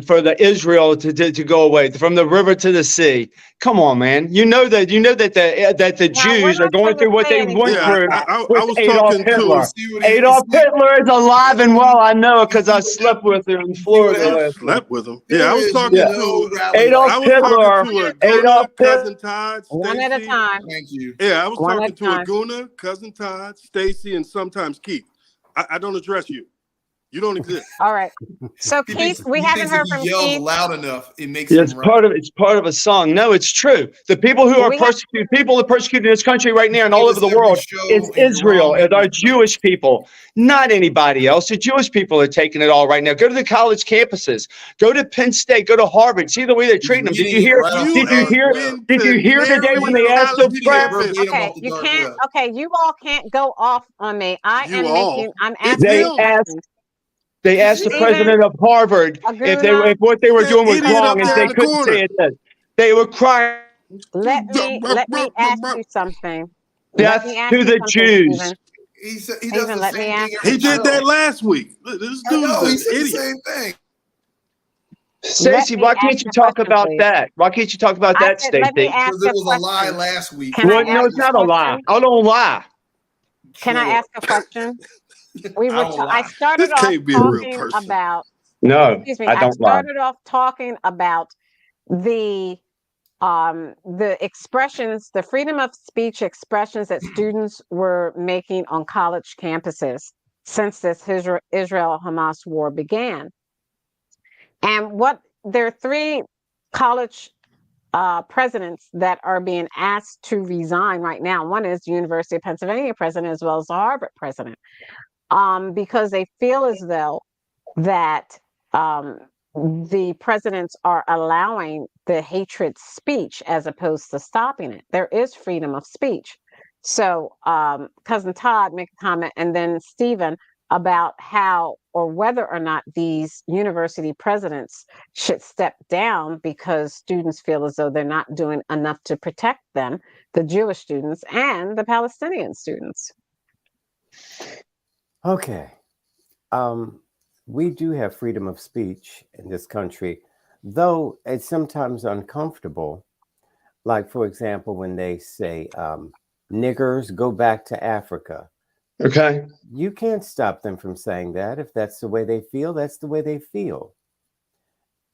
for the Israel to go away from the river to the sea. Come on, man! You know that the Jews are going through what they went through with Adolf Hitler. Adolf Hitler is alive and well. I know because I slept with him in Florida. Slept with him. Yeah, I was talking to Adolf Hitler. Aguna, Cousin Todd, Stacey. One at a time. Thank you. Yeah, I was talking to Aguna, Cousin Todd, Stacey, and sometimes Keith. I don't address you. You don't exist. All right. So Keith, we haven't heard from Keith. Loud enough, it makes it's part of a song. No, it's true. The people who are persecuted, people that are persecuted in this country right now and all over the world, is Israel. It's our Jewish people, not anybody else. The Jewish people are taking it all right now. Go to the college campuses. Go to Penn State. Go to Harvard. See the way they're treating them. Did you hear? Did you hear today when they asked them? Okay, you can't. Okay, you all can't go off on me. I'm asking. They asked the president of Harvard if what they were doing was wrong, and they couldn't say it. They were crying. Let me ask you something. Death to the Jews. He does the same thing. He did that last week. This dude is an idiot. The same thing. Stacey, why can't you talk about that? Why can't you talk about that, Stacey? Because it was a lie last week. No, it's not a lie. I don't lie. Can I ask a question? I started off talking about. No, excuse me. I don't started off talking about the expressions, the freedom of speech expressions that students were making on college campuses since this Israel-Hamas war began. And there are 3 college presidents that are being asked to resign right now. One is the University of Pennsylvania president as well as the Harvard president. Because they feel as though that the presidents are allowing the hatred speech as opposed to stopping it. There is freedom of speech. So Cousin Todd make a comment, and then Stephen, about how or whether or not these university presidents should step down because students feel as though they're not doing enough to protect them, the Jewish students and the Palestinian students. Okay. We do have freedom of speech in this country, though it's sometimes uncomfortable. Like, for example, when they say, niggers, go back to Africa. Okay. You can't stop them from saying that. If that's the way they feel, that's the way they feel.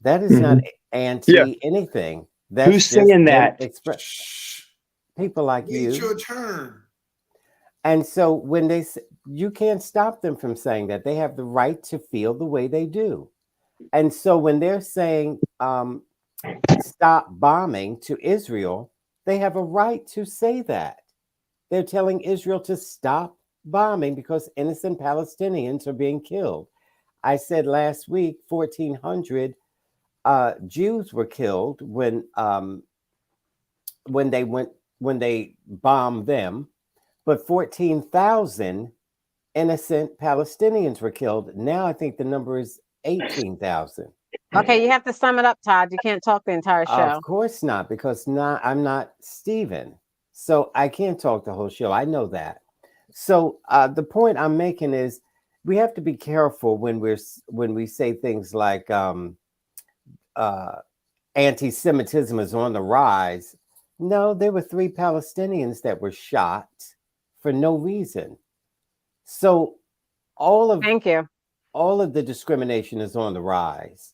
That is not anti anything. That's Who's saying that? People like you. It's your turn. And so when they say, you can't stop them from saying that. They have the right to feel the way they do. And so when they're saying stop bombing to Israel, they have a right to say that. They're telling Israel to stop bombing because innocent Palestinians are being killed. I said last week 1,400 Jews were killed when they bombed them, but 14,000 innocent Palestinians were killed. Now I think the number is 18,000. Okay, you have to sum it up, Todd. You can't talk the entire show. Of course not, because I'm not Stephen. So I can't talk the whole show. I know that. So the point I'm making is we have to be careful when we say things like anti-Semitism is on the rise. No, there were 3 Palestinians that were shot for no reason. So Thank you. all of the discrimination is on the rise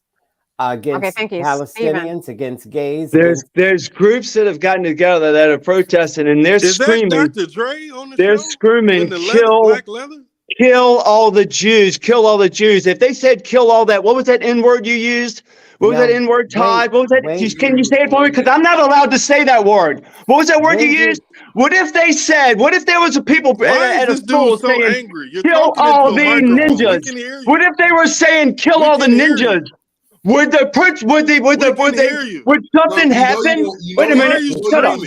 against thank you, Palestinians, Stephen. against gays. There's groups that have gotten together that are protesting, and they're screaming. That Dr. Dre on the They're show? screaming, The kill leather? Kill all the Jews. Kill all the Jews. If they said kill all that, what was that N-word you used? What was that N-word, Todd? What was that? Can you say it for me? Because I'm not allowed to say that word. What was that word you used? What if there was a people at a school saying, angry? Kill all the ninjas? What if they were saying, kill all the ninjas? Would something happen? Wait a minute. Shut up.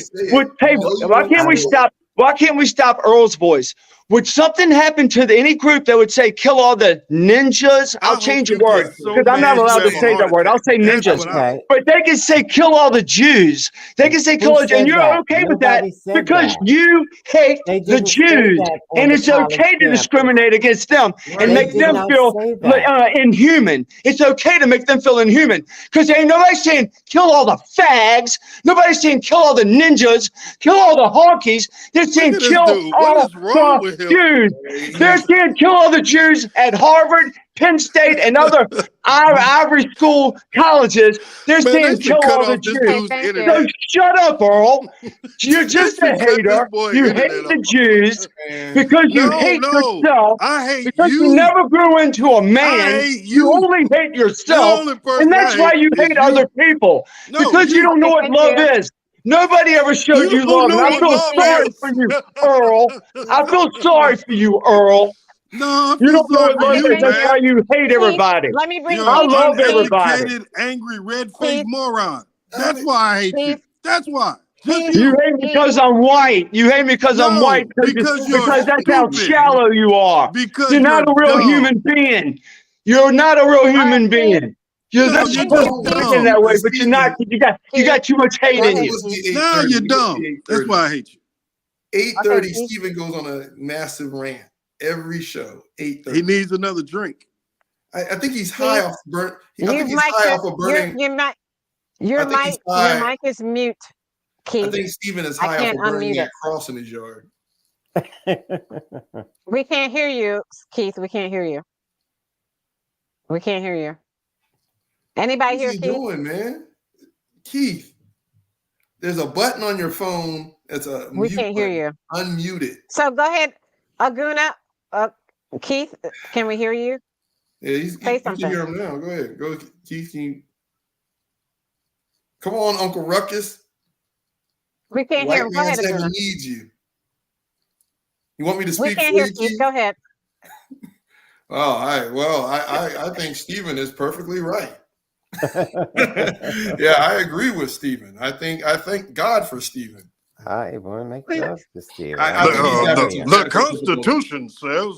Why can't we stop Earl's voice? Would something happen to any group that would say kill all the ninjas? I'll change the word because I'm not allowed to say that word. I'll say ninjas. But they can say kill all the Jews. They can say kill all the Jews. And you're okay with that because you hate the Jews. And it's okay to discriminate against them and make them feel inhuman. It's okay to make them feel inhuman because ain't nobody saying kill all the fags. Nobody's saying kill all the ninjas. Kill all the honkies. They're saying kill all the Jews. They're saying kill all the Jews at Harvard, Penn State, and other Ivy School colleges. They're saying kill all the Jews. So shut up, Earl. You're just a hater. You hate the Jews because you hate yourself. I hate because you never grew into a man. You only hate yourself. And that's why you hate other people. Because you don't know what love is. Nobody ever showed you love. And I feel sorry for you, Earl. I feel sorry for you, Earl. No, you don't know what love is. That's why you hate everybody. Let me bring I love everybody. Angry, red-faced moron. That's why I hate you. That's why. You hate me because I'm white. You hate me because I'm white because that's how shallow you are. Because you're not a real human being. You're not a real human being. You're not supposed to be thinking that way, but you're not. You got too much hate in you. Now you're dumb. That's why I hate you. 8:30, Stephen goes on a massive rant every show. 8:30. He needs another drink. I think he's high off burnt. I think he's high off of burning. Your mic is mute, Keith. I think Stephen is high off of burning that cross in his yard. We can't hear you, Keith. We can't hear you. We can't hear you. Anybody here, Keith? What are you doing, man? Keith, there's a button on your phone. It's a we can't hear you. Unmute it. So go ahead, Aguna. Keith, can we hear you? Yeah, you can hear him now. Go ahead. Go, Keith. Come on, Uncle Ruckus. We can't hear him. Go ahead, Aguna. He needs you. You want me to speak? We can't hear Keith. Go ahead. Oh, all right. Well, I think Stephen is perfectly right. Yeah, I agree with Stephen. I thank God for Stephen. I want to make love to Stephen. I think he's having The Constitution says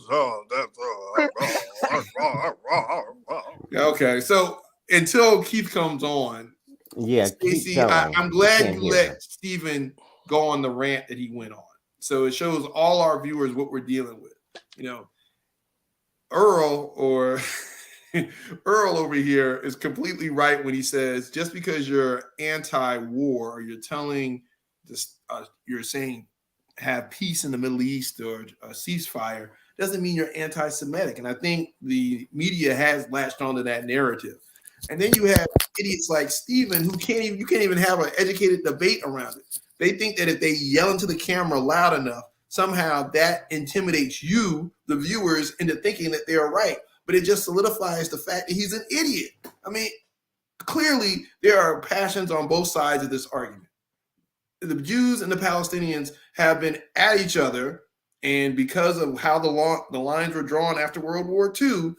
Okay, so until Keith comes on, yeah, Stacey, I'm glad you let Stephen go on the rant that he went on. So it shows all our viewers what we're dealing with. You know, Earl over here is completely right when he says just because you're anti-war or you're telling this, you're saying have peace in the Middle East or a ceasefire doesn't mean you're anti-Semitic. And I think the media has latched onto that narrative. And then you have idiots like Stephen who you can't even have an educated debate around it. They think that if they yell into the camera loud enough, somehow that intimidates you, the viewers, into thinking that they're right. But it just solidifies the fact that he's an idiot. I mean, clearly there are passions on both sides of this argument. The Jews and the Palestinians have been at each other, and because of how the lines were drawn after World War II,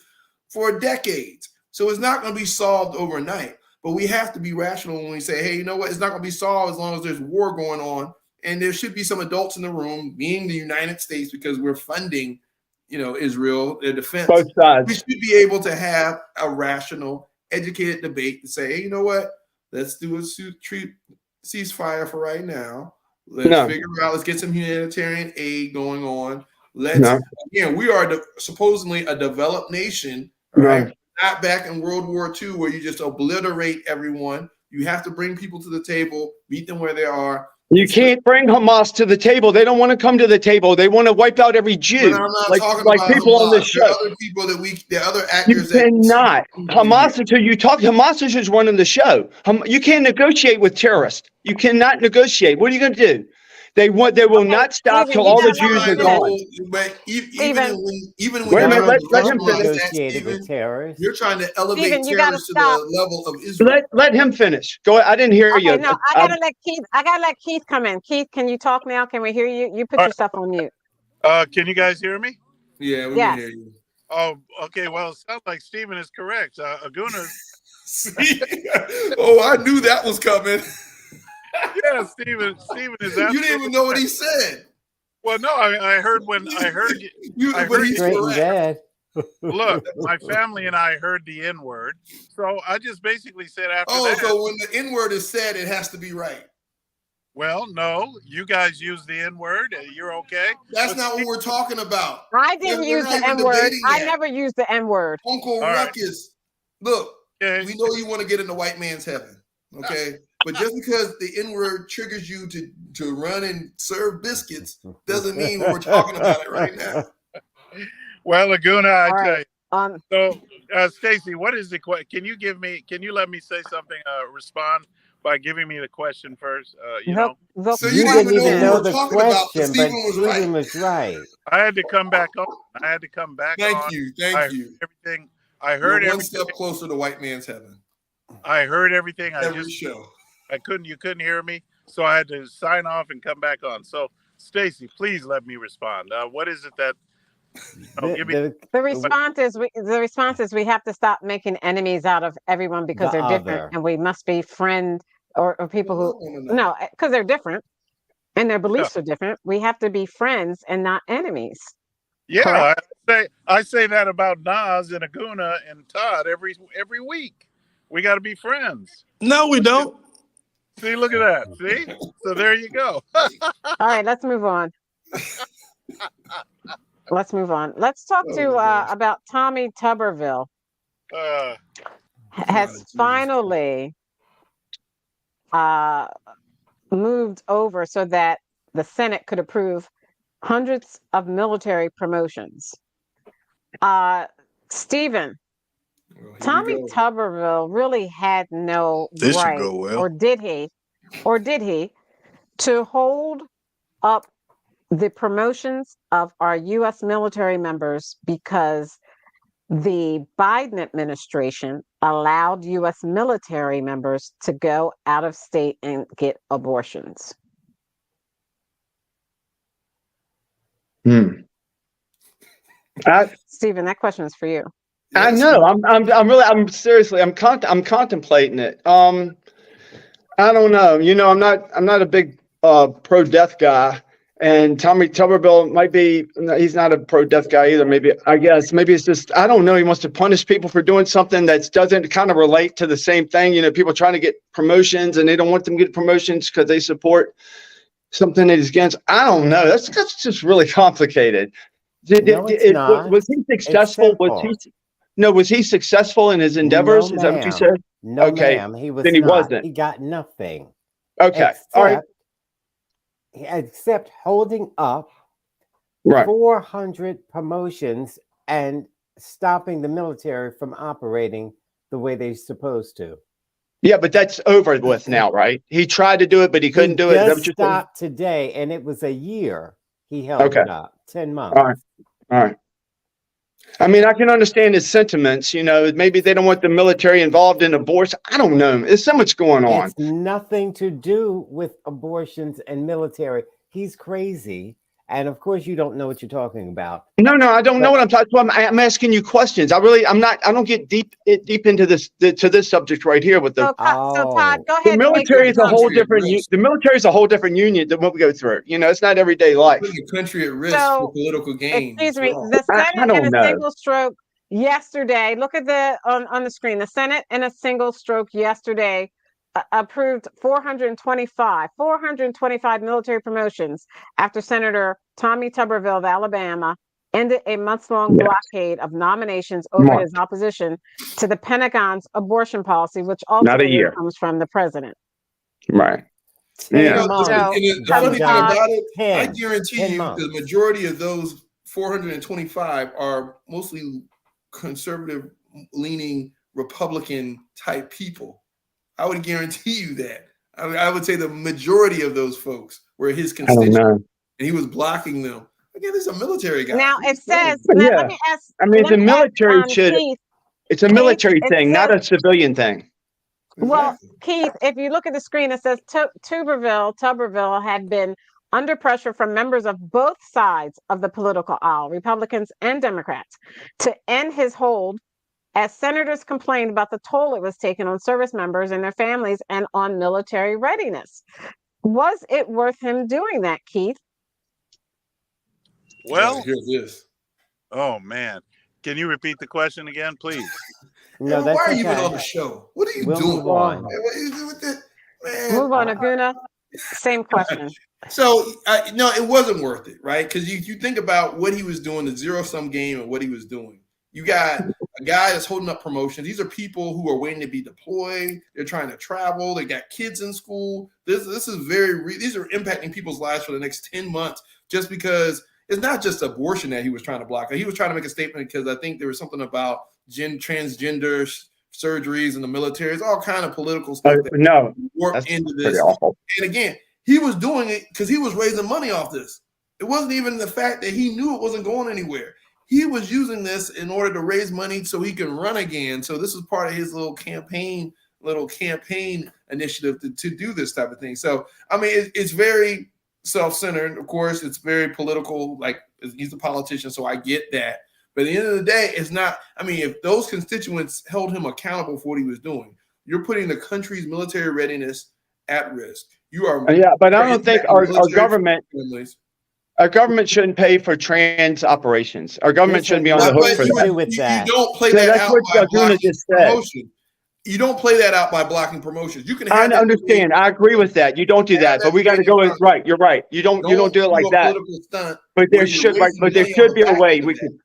for decades. So it's not going to be solved overnight. But we have to be rational when we say, hey, you know what? It's not going to be solved as long as there's war going on. And there should be some adults in the room, being the United States, because we're funding, Israel, their defense. Both sides. We should be able to have a rational, educated debate to say, hey, you know what? Let's do a ceasefire for right now. Let's figure out, let's get some humanitarian aid going on. Again, we are supposedly a developed nation, right? Not back in World War II where you just obliterate everyone. You have to bring people to the table, meet them where they are. You can't bring Hamas to the table. They don't want to come to the table. They want to wipe out every Jew. I'm not like talking about people Hamas. on this show. There are other people there are other actors. You cannot. Hamas until you talk. Hamas is just running the show. You can't negotiate with terrorists. You cannot negotiate. What are you going to do? They will not stop till all the Jews are gone. But even when wait a minute, let him negotiate with terrorists. You're trying to elevate terrorists to the level of Israel. Let him finish. Go ahead. I didn't hear you. No, I gotta let Keith come in. Keith, can you talk now? Can we hear you? You put yourself on mute. Can you guys hear me? Yeah, we can hear you. Oh, okay. Well, it sounds like Stephen is correct. Aguna. Oh, I knew that was coming. Yeah, Stephen is absolutely. You didn't even know what he said. Well, no, I heard you. Look, my family and I heard the N-word, so I just basically said after that. So when the N-word is said, it has to be right. Well, no, you guys use the N-word. You're okay. That's not what we're talking about. I didn't use the N-word. I never used the N-word. Uncle Ruckus, look, we know you want to get into white man's heaven, okay? But just because the N-word triggers you to run and serve biscuits doesn't mean we're talking about it right now. Well, Laguna, I tell you. So, Stacey, what is the question? Can you let me say something? Respond by giving me the question first. So you didn't even know what we were talking about. Stephen was right. I had to come back on. Thank you. Everything. I heard one step closer to white man's heaven. I heard everything. Show. You couldn't hear me, so I had to sign off and come back on. So, Stacey, please let me respond. What is it that? The response is we have to stop making enemies out of everyone because they're different, and we must be friends or people who because they're different and their beliefs are different. We have to be friends and not enemies. Yeah, I say that about Nas and Aguna and Todd every week. We got to be friends. No, we don't. See, look at that. See? So there you go. All right, let's move on. Let's talk about Tommy Tuberville. Has finally moved over so that the Senate could approve hundreds of military promotions. Stephen, Tommy Tuberville really had no right, or did he, to hold up the promotions of our U.S. military members because the Biden administration allowed U.S. military members to go out of state and get abortions. Stephen, that question is for you. I know. I'm seriously. I'm contemplating it. I don't know. I'm not a big pro-death guy. And Tommy Tuberville might be, he's not a pro-death guy either. Maybe it's just, I don't know. He wants to punish people for doing something that doesn't kind of relate to the same thing. You know, people trying to get promotions and they don't want them to get promotions because they support something that is against. I don't know. That's just really complicated. Was he successful? Was he successful in his endeavors? No, Is that what you said? No, okay. ma'am. He was Then he not. wasn't. He got nothing. Okay. All right. Except holding up 400 promotions and stopping the military from operating the way they're supposed to. Yeah, but that's over with now, right? He tried to do it, but he couldn't do it. Is that what you're saying? Stopped today, and it was a year he held it up, 10 months. All right. I mean, I can understand his sentiments. You know, maybe they don't want the military involved in abortion. I don't know. There's so much going on. It's nothing to do with abortions and military. He's crazy. And of course, you don't know what you're talking about. No, I don't know what I'm talking about. I'm asking you questions. I don't get deep into this subject right here with the. So Todd, go ahead. The military is a whole different. The military is a whole different union than what we go through. You know, it's not everyday life. Putting the country at risk for political gain. Excuse me. The Senate in a single stroke yesterday. Look at on the screen. The Senate in a single stroke yesterday approved 425 military promotions after Senator Tommy Tuberville of Alabama ended a month-long blockade of nominations over his opposition to the Pentagon's abortion policy, which ultimately comes from the president. Right. Yeah. The funny thing about it, I guarantee you the majority of those 425 are mostly conservative-leaning Republican-type people. I would guarantee you that. I would say the majority of those folks were his constituents, and he was blocking them. Again, this is a military guy. Now it says, let me ask. I mean, the military it's a military thing, not a civilian thing. Well, Keith, if you look at the screen, it says Tuberville had been under pressure from members of both sides of the political aisle, Republicans and Democrats, to end his hold as senators complained about the toll it was taking on service members and their families and on military readiness. Was it worth him doing that, Keith? Well, here's this. Oh, man. Can you repeat the question again, please? No, why are you even on the show? What are you doing? Move on. Move on, Aguna. Same question. So, no, it wasn't worth it, right? Because you think about what he was doing, the zero-sum game and what he was doing. You got a guy that's holding up promotions. These are people who are waiting to be deployed. They're trying to travel. They got kids in school. This is these are impacting people's lives for the next 10 months just because it's not just abortion that he was trying to block. He was trying to make a statement because I think there was something about transgender surgeries in the military. It's all kind of political stuff that worked into this. And again, he was doing it because he was raising money off this. It wasn't even the fact that he knew it wasn't going anywhere. He was using this in order to raise money so he can run again. So this is part of his little campaign initiative to do this type of thing. So, I mean, it's very self-centered. Of course, it's very political. Like, he's a politician, so I get that. But at the end of the day, it's not. I mean, if those constituents held him accountable for what he was doing, you're putting the country's military readiness at risk. You are. Yeah, but I don't think our government. Our government shouldn't pay for trans operations. Our government shouldn't be on the hook for that. You don't play that out by blocking promotion. You don't play that out by blocking promotions. You can. I understand. I agree with that. You don't do that, but we got to go in. Right, you're right. You don't do it like that. But there should be a way we could.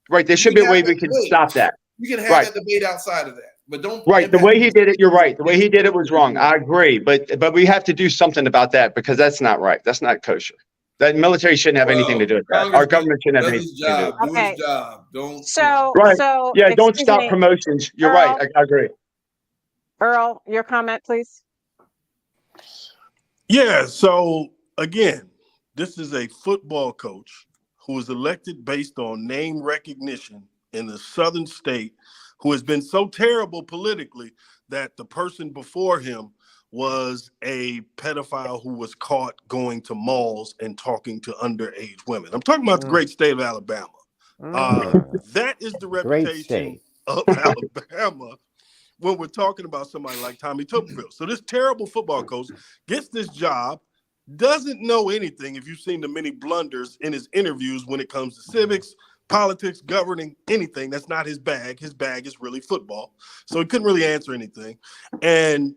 Right, there should be a way we can stop that. You can have that debate outside of that, but don't. Right, the way he did it, you're right. The way he did it was wrong. I agree, but we have to do something about that because that's not right. That's not kosher. That military shouldn't have anything to do with that. Our government shouldn't have anything to do with it. Do his job. Don't. Don't stop promotions. You're right. I agree. Earl, your comment, please. Yeah. So again, this is a football coach who was elected based on name recognition in the southern state, who has been so terrible politically that the person before him was a pedophile who was caught going to malls and talking to underage women. I'm talking about the great state of Alabama. That is the reputation of Alabama when we're talking about somebody like Tommy Tuberville. So this terrible football coach gets this job doesn't know anything. If you've seen the many blunders in his interviews when it comes to civics, politics, governing, anything, that's not his bag. His bag is really football. So he couldn't really answer anything. And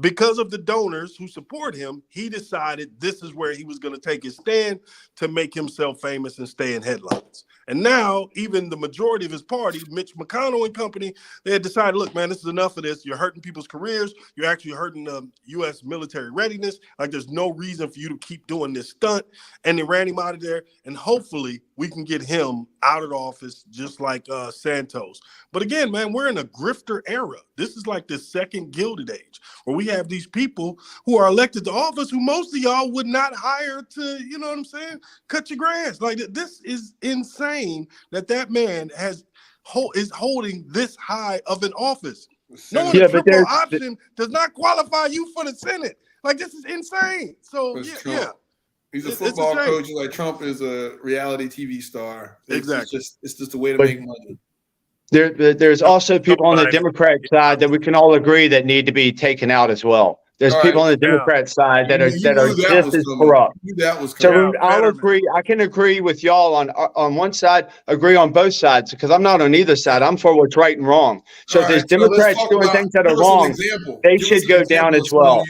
because of the donors who support him, he decided this is where he was going to take his stand to make himself famous and stay in headlines. And now, even the majority of his party, Mitch McConnell and company, they had decided, look, man, this is enough of this. You're hurting people's careers. You're actually hurting the U.S. military readiness. Like, there's no reason for you to keep doing this stunt. And they ran him out of there. And hopefully we can get him out of the office just like Santos. But again, man, we're in a grifter era. This is like the second Gilded Age, where we have these people who are elected to office who most of y'all would not hire to, you know what I'm saying, cut your grass. Like, this is insane that man is holding this high of an office. Knowing the triple option does not qualify you for the Senate. Like, this is insane. So, yeah. He's a football coach. Like, Trump is a reality TV star. Exactly. It's just a way to make money. There's also people on the Democrat side that we can all agree that need to be taken out as well. There's people on the Democrat side that are just as corrupt. So I'll agree. I can agree with y'all on one side, agree on both sides, because I'm not on either side. I'm for what's right and wrong. So if there's Democrats doing things that are wrong, they should go down as well.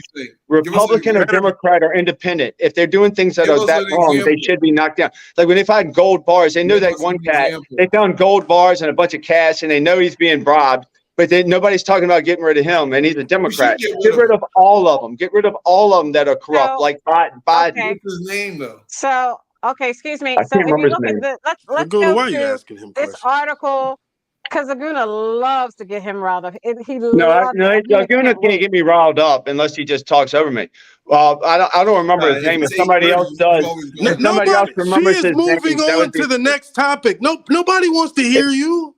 Republican or Democrat or independent, if they're doing things that are that wrong, they should be knocked down. Like when they find gold bars, they know that one cat, they found gold bars and a bunch of cash, and they know he's being bribed. But then nobody's talking about getting rid of him, and he's a Democrat. Get rid of all of them. Get rid of all of them that are corrupt, like Biden. Okay. What's his name, though? So, okay, excuse me. I So can't if you remember look his at name. let's go why are you to asking him this questions? article, because Aguna loves to get him riled up. He No, loves Laguna can't get me riled up unless he just talks over me. I don't remember his name. If somebody else does, if somebody else remembers his name, moving on to the next topic. Nobody wants to hear you.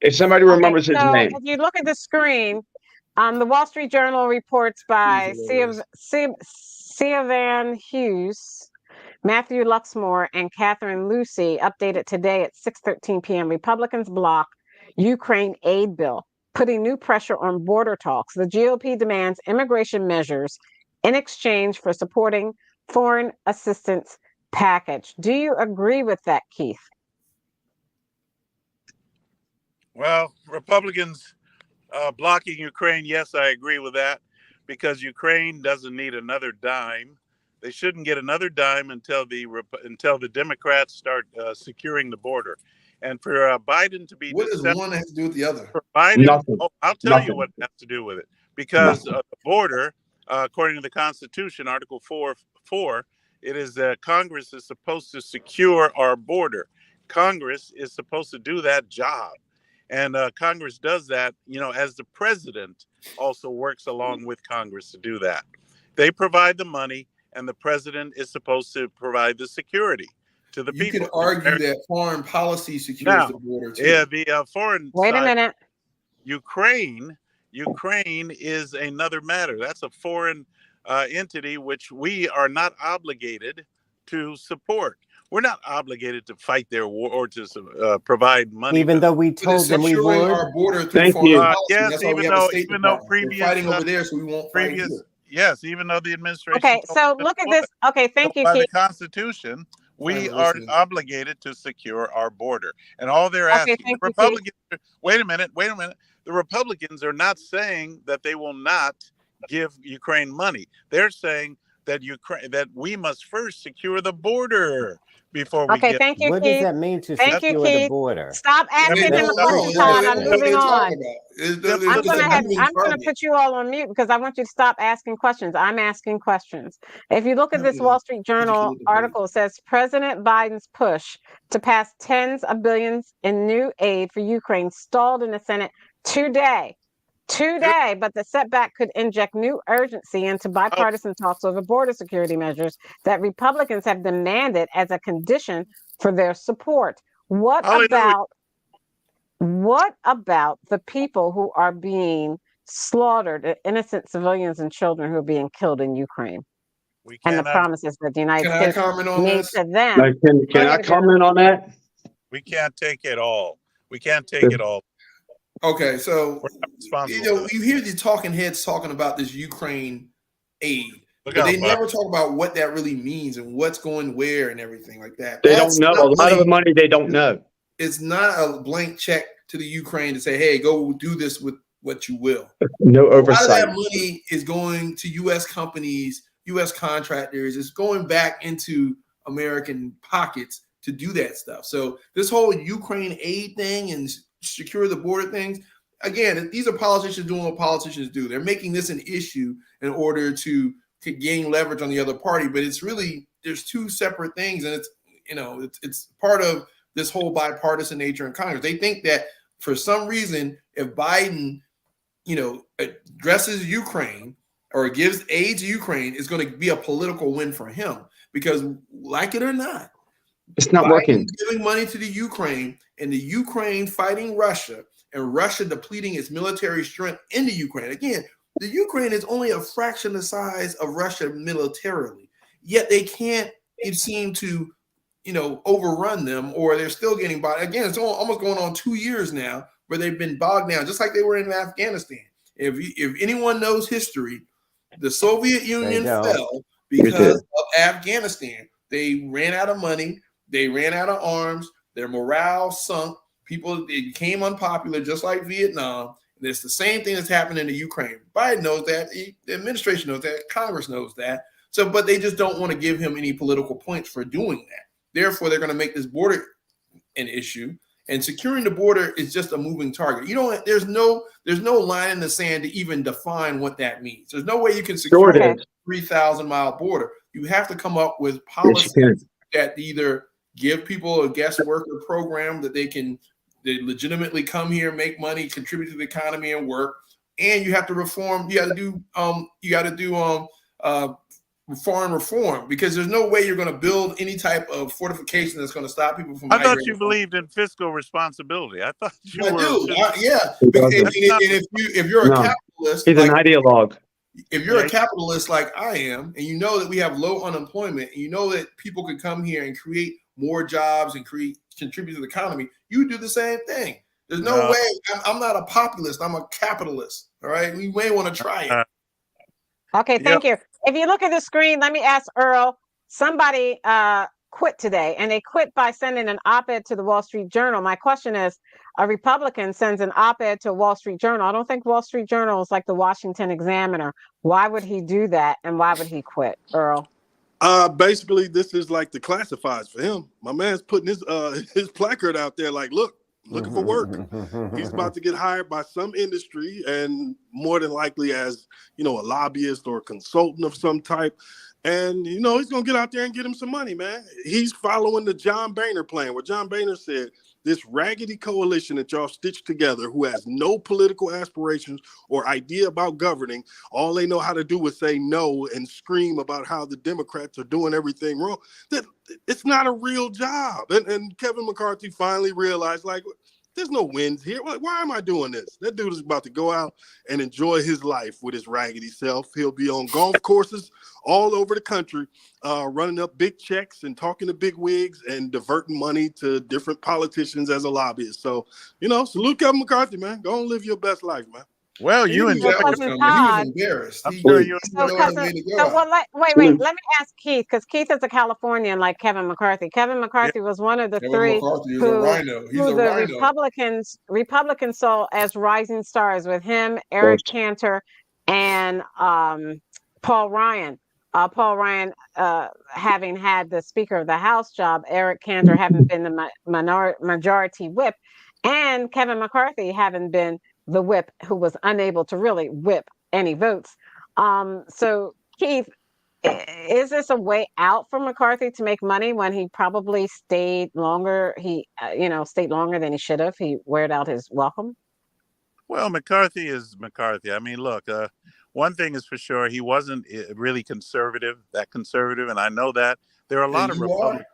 If somebody remembers his name. If you look at the screen, the Wall Street Journal reports by Siobhan Hughes, Matthew Luxmore, and Catherine Lucy, updated today at 6:13 p.m. Republicans block Ukraine aid bill, putting new pressure on border talks. The GOP demands immigration measures in exchange for supporting foreign assistance package. Do you agree with that, Keith? Well, Republicans blocking Ukraine, yes, I agree with that, because Ukraine doesn't need another dime. They shouldn't get another dime until the Democrats start securing the border. And for Biden to be what does one have to do with the other? For Biden, Nothing. I'll tell you what it has to do with it. Because the border, according to the Constitution, Article 4, it is that Congress is supposed to secure our border. Congress is supposed to do that job. And Congress does that, as the president also works along with Congress to do that. They provide the money, and the president is supposed to provide the security to the people. You can argue that foreign policy secures the border, too. Yeah, the foreign Wait side, a minute. Ukraine is another matter. That's a foreign entity which we are not obligated to support. We're not obligated to fight their war or to provide money. Even though we told them we would. Our border through Thank foreign you. policy. Yes, That's why we even have a though State even though Department. previous We're fighting over there, so we won't fight here. Yes, even though the administration. Okay, so look at this. Okay, thank you, by Keith. the Constitution, we are obligated to secure our border, and all they're asking Republicans. Wait a minute. The Republicans are not saying that they will not give Ukraine money. They're saying that we must first secure the border before we get. Thank you, What Keith. does that mean to Thank secure you, the border? Stop asking him a question, Todd. I'm moving on. I'm going to put you all on mute because I want you to stop asking questions. I'm asking questions. If you look at this Wall Street Journal article, it says President Biden's push to pass tens of billions in new aid for Ukraine stalled in the Senate today, but the setback could inject new urgency into bipartisan talks over border security measures that Republicans have demanded as a condition for their support. What about the people who are being slaughtered, innocent civilians and children who are being killed in Ukraine? And the promises that the United States made to them. Can I comment on that? We can't take it all. We can't take it all. Okay, so you hear the talking heads talking about this Ukraine aid, But they never talk about what that really means and what's going where and everything like that. They don't know. A lot of the money they don't know. It's not a blank check to the Ukraine to say, hey, go do this with what you will. No oversight. A lot of that money is going to U.S. companies, U.S. contractors. It's going back into American pockets to do that stuff. So this whole Ukraine aid thing and secure the border things, again, these are politicians doing what politicians do. They're making this an issue in order to gain leverage on the other party, but it's really, there's two separate things, and it's part of this whole bipartisan nature in Congress. They think that for some reason, if Biden, addresses Ukraine or gives aid to Ukraine, it's going to be a political win for him, because like it or not, it's not working. Giving money to the Ukraine and the Ukraine fighting Russia and Russia depleting its military strength in the Ukraine. Again, the Ukraine is only a fraction the size of Russia militarily, yet they can't seem to, overrun them, or they're still getting bogged. Again, it's almost going on 2 years now where they've been bogged down, just like they were in Afghanistan. If anyone knows history, the Soviet Union fell because of Afghanistan. They ran out of money. They ran out of arms. Their morale sunk. It became unpopular, just like Vietnam. And it's the same thing that's happening in the Ukraine. Biden knows that. The administration knows that. Congress knows that. So, but they just don't want to give him any political points for doing that. Therefore, they're going to make this border an issue. And securing the border is just a moving target. There's no line in the sand to even define what that means. There's no way you can secure a 3,000-mile border. You have to come up with policies that either give people a guest worker program that they legitimately come here, make money, contribute to the economy, and work. And you have to reform. You got to do foreign reform, because there's no way you're going to build any type of fortification that's going to stop people from. I thought you believed in fiscal responsibility. I thought you were. Yeah. If you're a capitalist, he's an ideologue. If you're a capitalist like I am, and you know that we have low unemployment, and you know that people could come here and create more jobs and contribute to the economy, you do the same thing. There's no way. I'm not a populist. I'm a capitalist. All right. We may want to try it. Okay, thank you. If you look at the screen, let me ask Earl. Somebody quit today, and they quit by sending an op-ed to the Wall Street Journal. My question is, a Republican sends an op-ed to Wall Street Journal. I don't think Wall Street Journal is like the Washington Examiner. Why would he do that, and why would he quit, Earl? Basically, this is like the classifieds for him. My man's putting his placard out there like, look, looking for work. He's about to get hired by some industry, and more than likely as, a lobbyist or a consultant of some type. And, he's going to get out there and get him some money, man. He's following the John Boehner plan, where John Boehner said, this raggedy coalition that y'all stitched together, who has no political aspirations or idea about governing, all they know how to do is say no and scream about how the Democrats are doing everything wrong. That it's not a real job. And Kevin McCarthy finally realized, like, there's no wins here. Why am I doing this? That dude is about to go out and enjoy his life with his raggedy self. He'll be on golf courses all over the country, running up big checks and talking to big wigs and diverting money to different politicians as a lobbyist. So, salute Kevin McCarthy, man. Go and live your best life, man. Well, you enjoy it. He was embarrassed. I'm sure you. Wait. Let me ask Keith, because Keith is a Californian like Kevin McCarthy. Kevin McCarthy was one of the three who the Republicans saw as rising stars, with him, Eric Cantor, and Paul Ryan. Paul Ryan having had the Speaker of the House job, Eric Cantor having been the majority whip, and Kevin McCarthy having been the whip who was unable to really whip any votes. So, Keith, is this a way out for McCarthy to make money when he probably stayed longer? Stayed longer than he should have. He wore out his welcome. Well, McCarthy is McCarthy. I mean, look, one thing is for sure, he wasn't really conservative, and I know that. There are a lot of Republicans.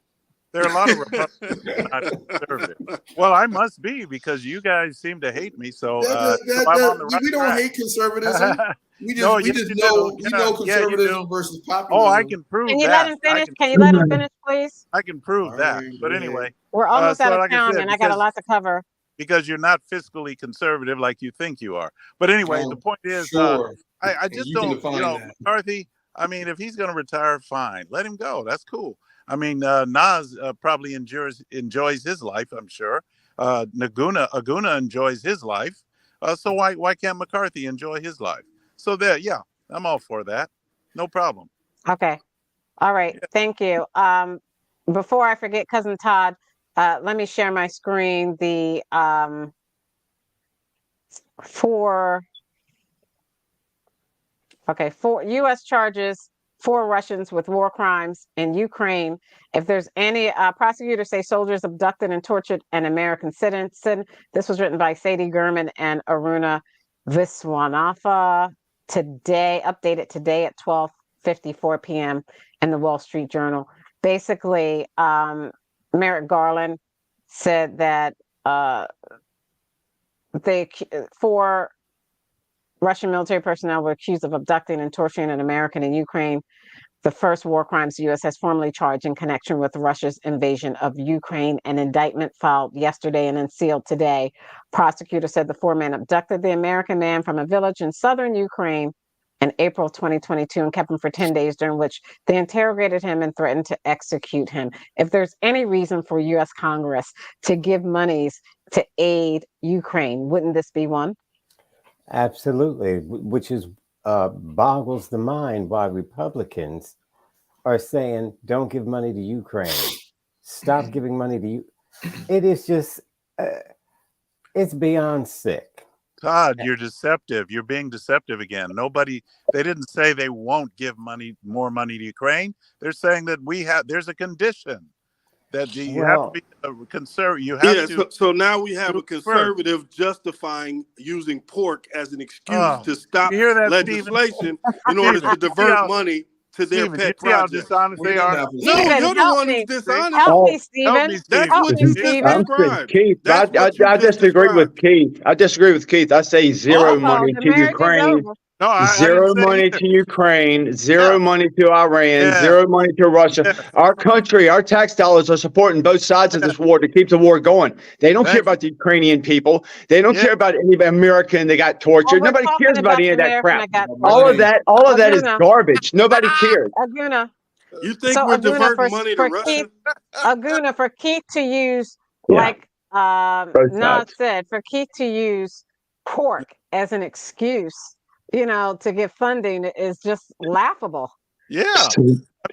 There are a lot of Republicans who are not conservative. Well, I must be, because you guys seem to hate me. So I'm on the right we don't hate conservatism. We just know conservatism versus populism. Oh, I can prove that. Can you let him finish? Can you let him finish, please? I can prove that. But anyway, we're almost out of time, and I got a lot to cover. Because you're not fiscally conservative like you think you are. But anyway, the point is, I just don't. McCarthy. I mean, if he's going to retire, fine, let him go. That's cool. I mean, Nas probably enjoys his life, I'm sure. Aguna enjoys his life. So why can't McCarthy enjoy his life? So there, yeah, I'm all for that. No problem. Okay. All right. Yeah. Thank you. Before I forget, Cousin Todd, let me share my screen. The four U.S. charges 4 Russians with war crimes in Ukraine. If there's any, prosecutors say soldiers abducted and tortured an American citizen. This was written by Sadie Gurman and Aruna Viswanatha today, updated today at 12:54 p.m. in the Wall Street Journal. Basically, Merrick Garland said that 4 Russian military personnel were accused of abducting and torturing an American in Ukraine, the first war crimes the U.S. has formally charged in connection with Russia's invasion of Ukraine. An indictment filed yesterday and unsealed today. Prosecutors said the 4 men abducted the American man from a village in southern Ukraine in April 2022 and kept him for 10 days, during which they interrogated him and threatened to execute him. If there's any reason for U.S. Congress to give monies to aid Ukraine, wouldn't this be one? Absolutely, which is boggles the mind why Republicans are saying don't give money to Ukraine, stop giving money to you. It is just, it's beyond sick. Todd, you're deceptive. You're being deceptive again. They didn't say they won't give more money to Ukraine. They're saying that there's a condition that you have to be a conservative. You have to. So now we have a conservative justifying using pork as an excuse to stop legislation in order to divert money to their pet projects. Dishonest they are. No, you're the one who's dishonest. Help me, Stephen. That's what you just described. Keith, I disagree with Keith. I say zero money to Ukraine. No, zero money to Ukraine, zero money to Iran, zero money to Russia. Our country, our tax dollars are supporting both sides of this war to keep the war going. They don't care about the Ukrainian people. They don't care about any American that got tortured. Nobody cares about any of that crap. All of that is garbage. Nobody cares. Aguna. You think we're diverting money to Russia? Aguna, for Keith to use, like Nas said, for Keith to use pork as an excuse, to give funding is just laughable. Yeah, I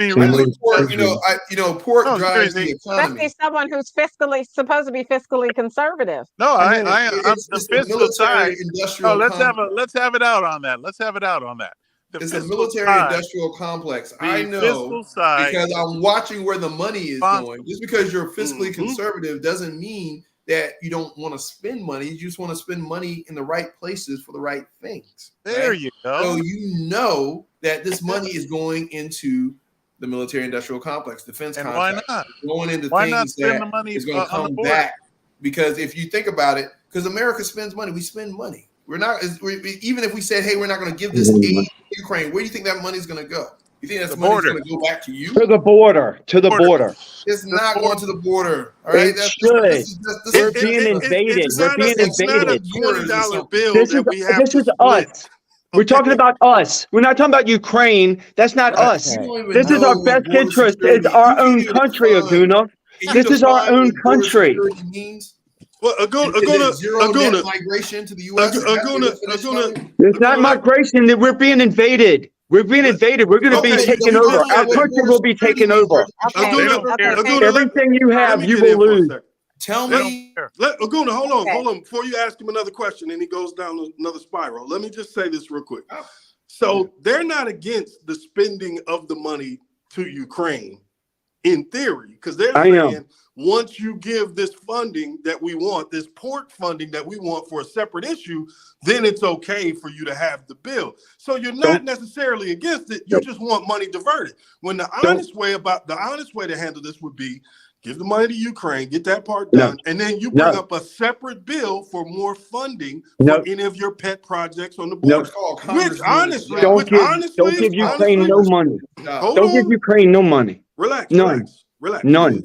mean, pork drives the economy. Especially someone who's supposed to be fiscally conservative. No, I'm the fiscal side. No, let's have it out on that. It's a military-industrial complex. I know because I'm watching where the money is going. Just because you're fiscally conservative doesn't mean that you don't want to spend money. You just want to spend money in the right places for the right things. There you go. So you know that this money is going into the military-industrial complex, defense contracts. Why not? Going into why things not spend that the money is going to come back. Because if you think about it, because America spends money, we spend money. Even if we said, hey, we're not going to give this aid to Ukraine, where do you think that money is going to go? You think that money is going to go back to you? To the border. It's not going to the border. All right. We're being invaded. We're being invaded. $20 bill this is us. We're talking about us. We're not talking about Ukraine. That's not us. This is our best interest. It's our own country, Aguna. This is our own country. Well, Aguna, migration to the U.S. It's not migration. We're being invaded. We're being invaded. We're going to be taken over. Our country will be taken over. Everything you have, you will lose. Tell me. Aguna, hold on. Before you ask him another question and he goes down another spiral, let me just say this real quick. So they're not against the spending of the money to Ukraine in theory, because they're saying once you give this funding that we want, this pork funding that we want for a separate issue, then it's okay for you to have the bill. So you're not necessarily against it. You just want money diverted. When the honest way to handle this would be give the money to Ukraine, get that part done, and then you bring up a separate bill for more funding for any of your pet projects on the border. Which honestly, don't give Ukraine no money. Don't give Ukraine no money. Relax. None. None.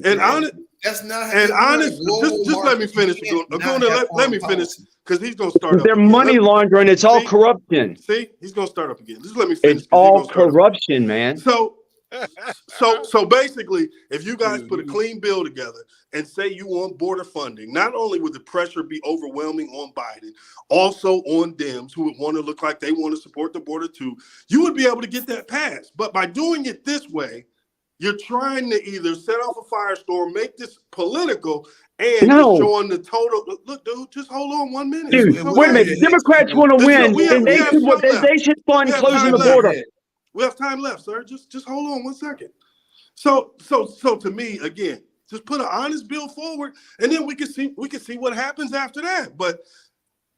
That's not. And honest, just let me finish. Aguna, let me finish because he's gonna start up. They're money laundering. It's all corruption. See, he's gonna start up again. Just let me finish. It's all corruption, man. So basically, if you guys put a clean bill together and say you want border funding, not only would the pressure be overwhelming on Biden, also on Dems who would want to look like they want to support the border too, you would be able to get that passed. But by doing it this way, you're trying to either set off a firestorm, make this political, and showing the total. Look, dude, just hold on 1 minute. Dude, wait a minute. Democrats want to win, and they should fund closing the border. We have time left, sir. Just hold on 1 second. So to me, again, just put an honest bill forward, and then we can see what happens after that. But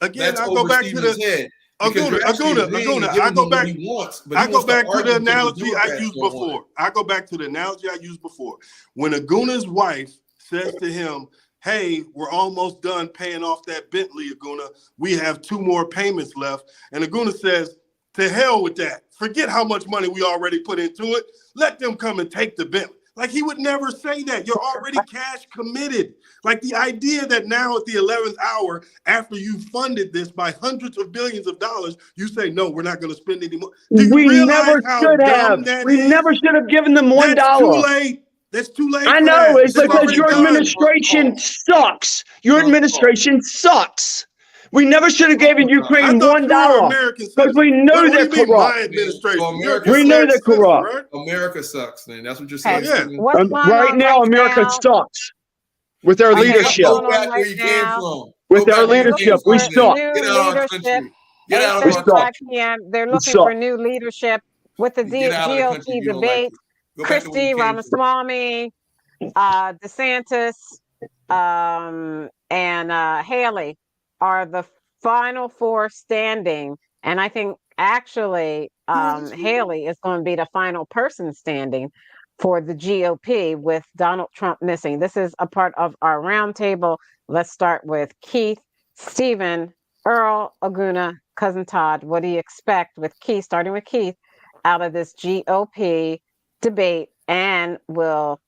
again, I go back to the Aguna. I go back to the analogy I used before. I go back to the analogy I used before. When Aguna's wife says to him, "Hey, we're almost done paying off that Bentley, Aguna. We have 2 more payments left," and Aguna says, "To hell with that. Forget how much money we already put into it. Let them come and take the Bentley." Like, he would never say that. You're already cash committed. Like, the idea that now at the 11th hour, after you funded this by hundreds of billions of dollars, you say, "No, we're not going to spend any more." We never should have. We never should have given them $1. That's too late. That's too late. I know. It's because your administration sucks. Your administration sucks. We never should have given Ukraine $1 because we know they're corrupt. We know they're corrupt. America sucks, man. That's what you're saying. Yeah. Right now, America sucks with their leadership. With our leadership, we suck. Get out of our country. Get out of our country. They're looking for new leadership with the GOP debate. Christie, Ramaswamy, DeSantis, and Haley are the final 4 standing. And I think actually Haley is going to be the final person standing for the GOP with Donald Trump missing. This is a part of our roundtable. Let's start with Keith, Stephen, Earl, Aguna, Cousin Todd. What do you expect with Keith, starting with Keith, out of this GOP debate? And will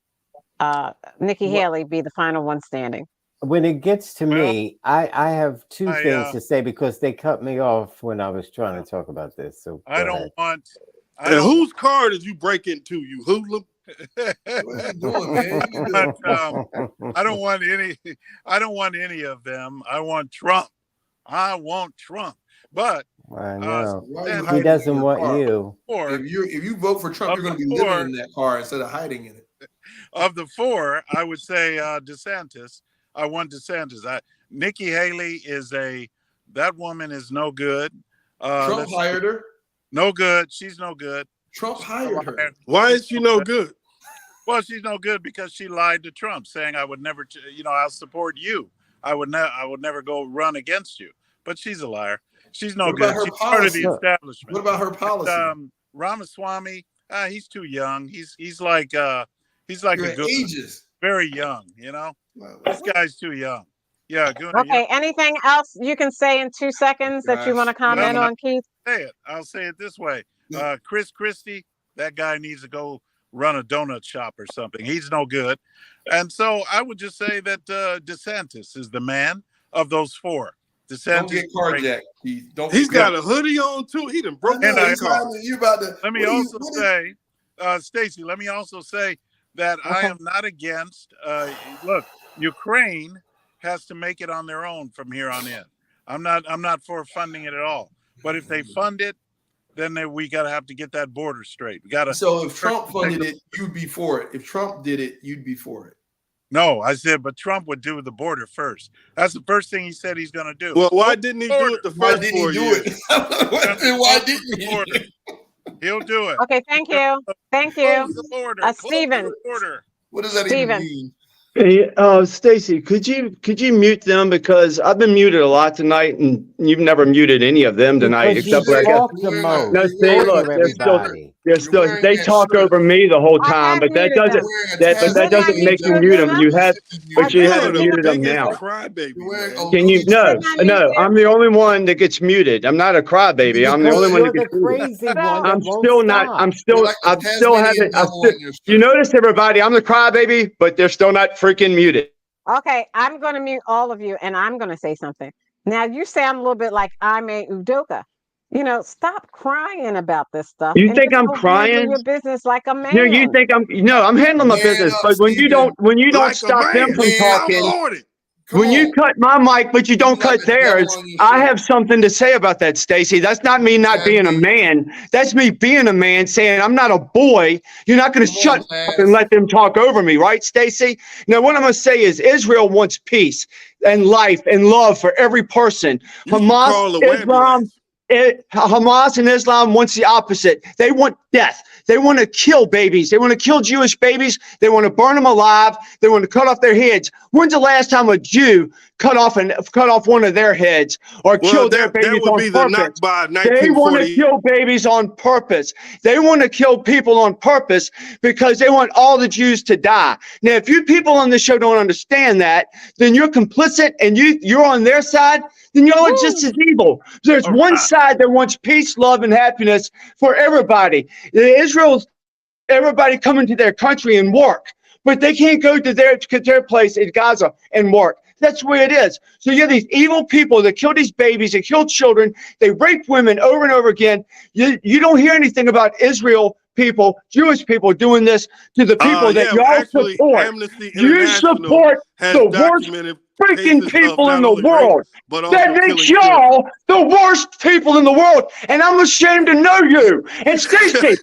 Nikki Haley be the final one standing? When it gets to me, I have 2 things to say because they cut me off when I was trying to talk about this. So whose car did you break into, you hoodlum? What are you doing, man? I don't want any of them. I want Trump. But I know he doesn't want you. If you vote for Trump, you're going to be living in that car instead of hiding in it. Of the 4, I would say DeSantis. I want DeSantis. Nikki Haley that woman is no good. Trump hired her. No good. She's no good. Trump hired her. Why is she no good? Well, she's no good because she lied to Trump, saying I would never, I'll support you. I would never go run against you. But she's a liar. She's no good. She's part of the establishment. What about her policy? Ramaswamy, he's too young. He's like a good ages. Very young, This guy's too young. Yeah. Okay. Anything else you can say in 2 seconds that you want to comment on, Keith? I'll say it this way. Chris Christie, that guy needs to go run a donut shop or something. He's no good. And so I would just say that DeSantis is the man of those 4. DeSantis. Don't get carjacked, Keith. He's got a hoodie on too. He done broke his car. Let me also say, Stacey, let me also say that I am not against, look, Ukraine has to make it on their own from here on in. I'm not for funding it at all. But if they fund it, then we have to get that border straight. So if Trump funded it, you'd be for it. If Trump did it, you'd be for it. No, I said, but Trump would do the border first. That's the first thing he said he's going to do. Well, why didn't he do it the first 4 years? Why didn't he? He'll do it. Okay, thank you. Thank you. Stephen. What does that even mean? Hey, Stacey, could you mute them because I've been muted a lot tonight, and you've never muted any of them tonight, except for I guess. No, see, look, They talk over me the whole time, but that doesn't make you mute them. You haven't muted them now. Can you? No. I'm the only one that gets muted. I'm not a crybaby. I'm the only one that gets muted. I'm still not. I'm still having. You notice, everybody, I'm the crybaby, but they're still not freaking muted. Okay, I'm going to mute all of you, and I'm going to say something. Now, you sound a little bit like I'm a Udoka. Stop crying about this stuff. You think I'm crying? Your business like a man. No, you think I'm? No, I'm handling my business. But when you don't like stop them from talking. When you cut my mic, but you don't cut theirs, I have something to say about that, Stacy. That's not me not being a man. That's me being a man saying I'm not a boy. You're not going to shut up and let them talk over me, right, Stacy? Now, what I'm going to say is Israel wants peace and life and love for every person. Hamas and Islam wants the opposite. They want death. They want to kill babies. They want to kill Jewish babies. They want to burn them alive. They want to cut off their heads. When's the last time a Jew cut off one of their heads or killed their babies on purpose? They want to kill babies on purpose. They want to kill people on purpose because they want all the Jews to die. Now, if you people on this show don't understand that, then you're complicit and you're on their side. Then y'all are just as evil. There's one side that wants peace, love, and happiness for everybody. Everybody coming to their country and work, but they can't go to their place in Gaza and work. That's the way it is. So you have these evil people that kill these babies, they kill children, they rape women over and over again. You don't hear anything about Israel people, Jewish people doing this to the people that y'all support. You support the worst freaking people in the world. That makes y'all the worst people in the world. And I'm ashamed to know you. And Stacey,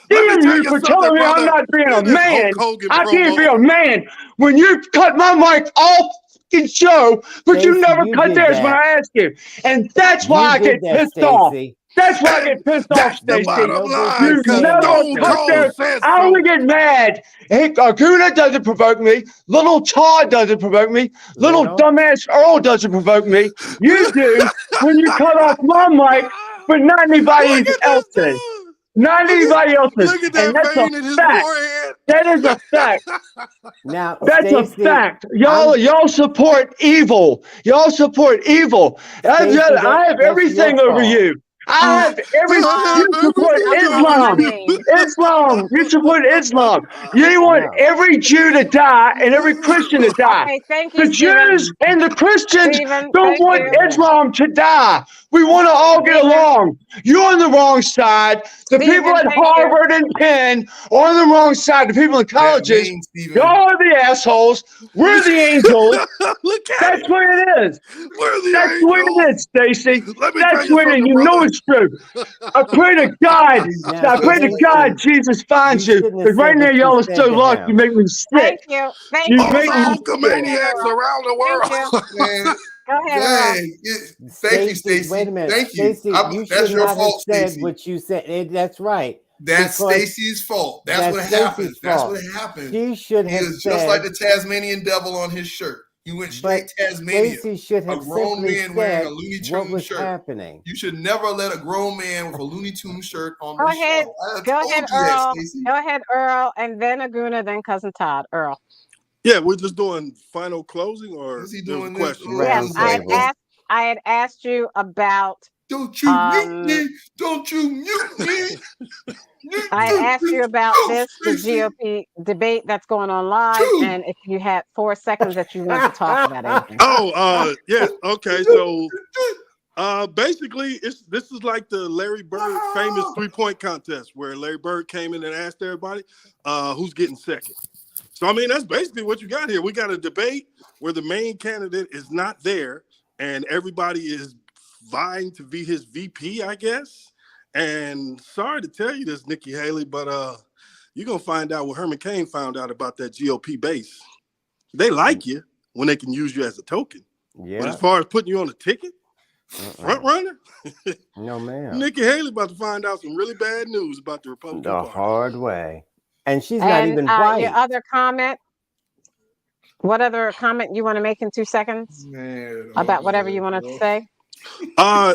damn you for telling me I'm not being a man. I can't be a man when you cut my mic off the show, but you never cut theirs when I asked you. And that's why I get pissed off. That's why I get pissed off, Stacey. You never cut theirs. I only get mad. Hey, Aguna doesn't provoke me. Little Todd doesn't provoke me. Little dumbass Earl doesn't provoke me. You do when you cut off my mic, but not anybody else's. Not anybody else's. And that's a fact. That is a fact. Now, that's Stacey, a fact. Y'all support evil. Y'all support evil. I have everything over you. I have you support Islam. You support Islam. You want every Jew to die and every Christian to die. Okay, thank you, the Jews and the Christians don't want Islam to die. We want to all get along. You're on the wrong side. The people at Harvard and Penn are on the wrong side. The people in colleges, y'all are the assholes. We're the angels. That's what it is. That's what it is, Stacey. That's what it is. You know it's true. I pray to God. I pray to God Jesus finds you. Because right now y'all are so lucky. You make me sick. Thank you. Thank you. Maniacs around the world. Go ahead. Thank you, Stacey. Wait a minute. Thank you. Stacey, you should not have said what you said. That's right. That's Stacey's fault. That's what happens. That's what happens. She should have said, just like the Tasmanian devil on his shirt. He went straight Tasmania. Stacey should have a grown man wearing a Looney Tunes shirt. Happening. You should never let a grown man with a Looney Tunes shirt on. Go ahead, Earl. Go ahead, Earl, and then Aguna, then Cousin Todd. Earl. Yeah, we're just doing final closing, or is he doing a question? Yes, I had asked you about. Don't you mute me? Don't you mute me? I asked you about the GOP debate that's going on live, and if you had 4 seconds that you want to talk about anything. Yeah, okay. So, basically, this is like the Larry Bird famous 3-point contest, where Larry Bird came in and asked everybody, who's getting second. So, I mean, that's basically what you got here. We got a debate where the main candidate is not there, and everybody is vying to be his VP, I guess. And sorry to tell you this, Nikki Haley, but you're going to find out what Herman Cain found out about that GOP base. They like you when they can use you as a token. Yeah. But as far as putting you on a ticket, front runner, no, man. Nikki Haley about to find out some really bad news about the Republican Party. Hard way. And she's not even white. Your other comment? What other comment you want to make in 2 seconds? Man, about whatever you wanted to say?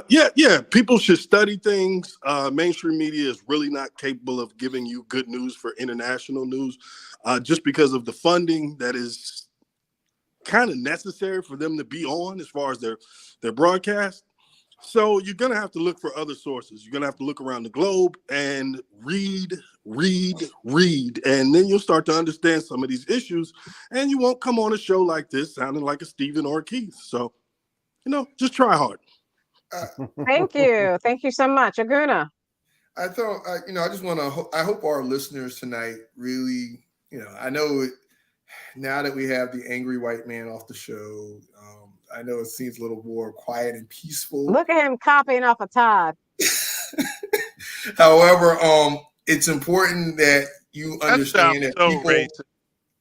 Yeah. People should study things. Mainstream media is really not capable of giving you good news for international news, just because of the funding that is kind of necessary for them to be on as far as their broadcast. So you're going to have to look for other sources. You're going to have to look around the globe and read, and then you'll start to understand some of these issues, and you won't come on a show like this sounding like a Stephen or a Keith. So, just try hard. Thank you. Thank you so much. Aguna. I thought, I just want to, I hope our listeners tonight really, I know now that we have the angry white man off the show, I know it seems a little more quiet and peaceful. Look at him copying off of Todd. However, it's important that you understand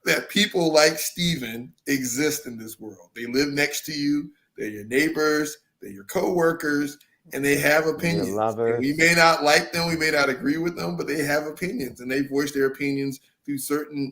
that people like Stephen exist in this world. They live next to you. They're your neighbors. They're your coworkers, and they have opinions. And we may not like them. We may not agree with them, but they have opinions, and they voice their opinions through certain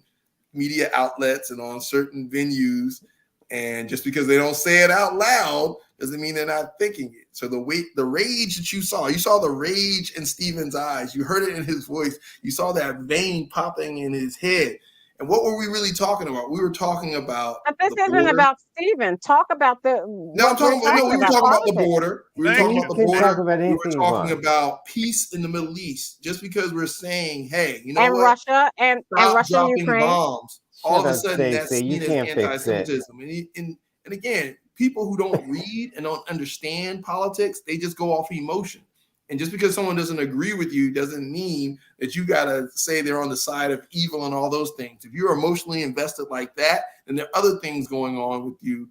media outlets and on certain venues. And just because they don't say it out loud doesn't mean they're not thinking it. So the rage that you saw the rage in Stephen's eyes. You heard it in his voice. You saw that vein popping in his head. And what were we really talking about? We were talking about. But this isn't about Stephen. Talk about the. No, we were talking about the border. We were talking about the border. We were talking about peace in the Middle East. Just because we're saying, hey, you know and what? Russia and Russia and Ukraine. Bombs. All of a sudden, that's seen as anti-Semitism. And again, people who don't read and don't understand politics, they just go off emotion. And just because someone doesn't agree with you doesn't mean that you got to say they're on the side of evil and all those things. If you're emotionally invested like that, then there are other things going on with you,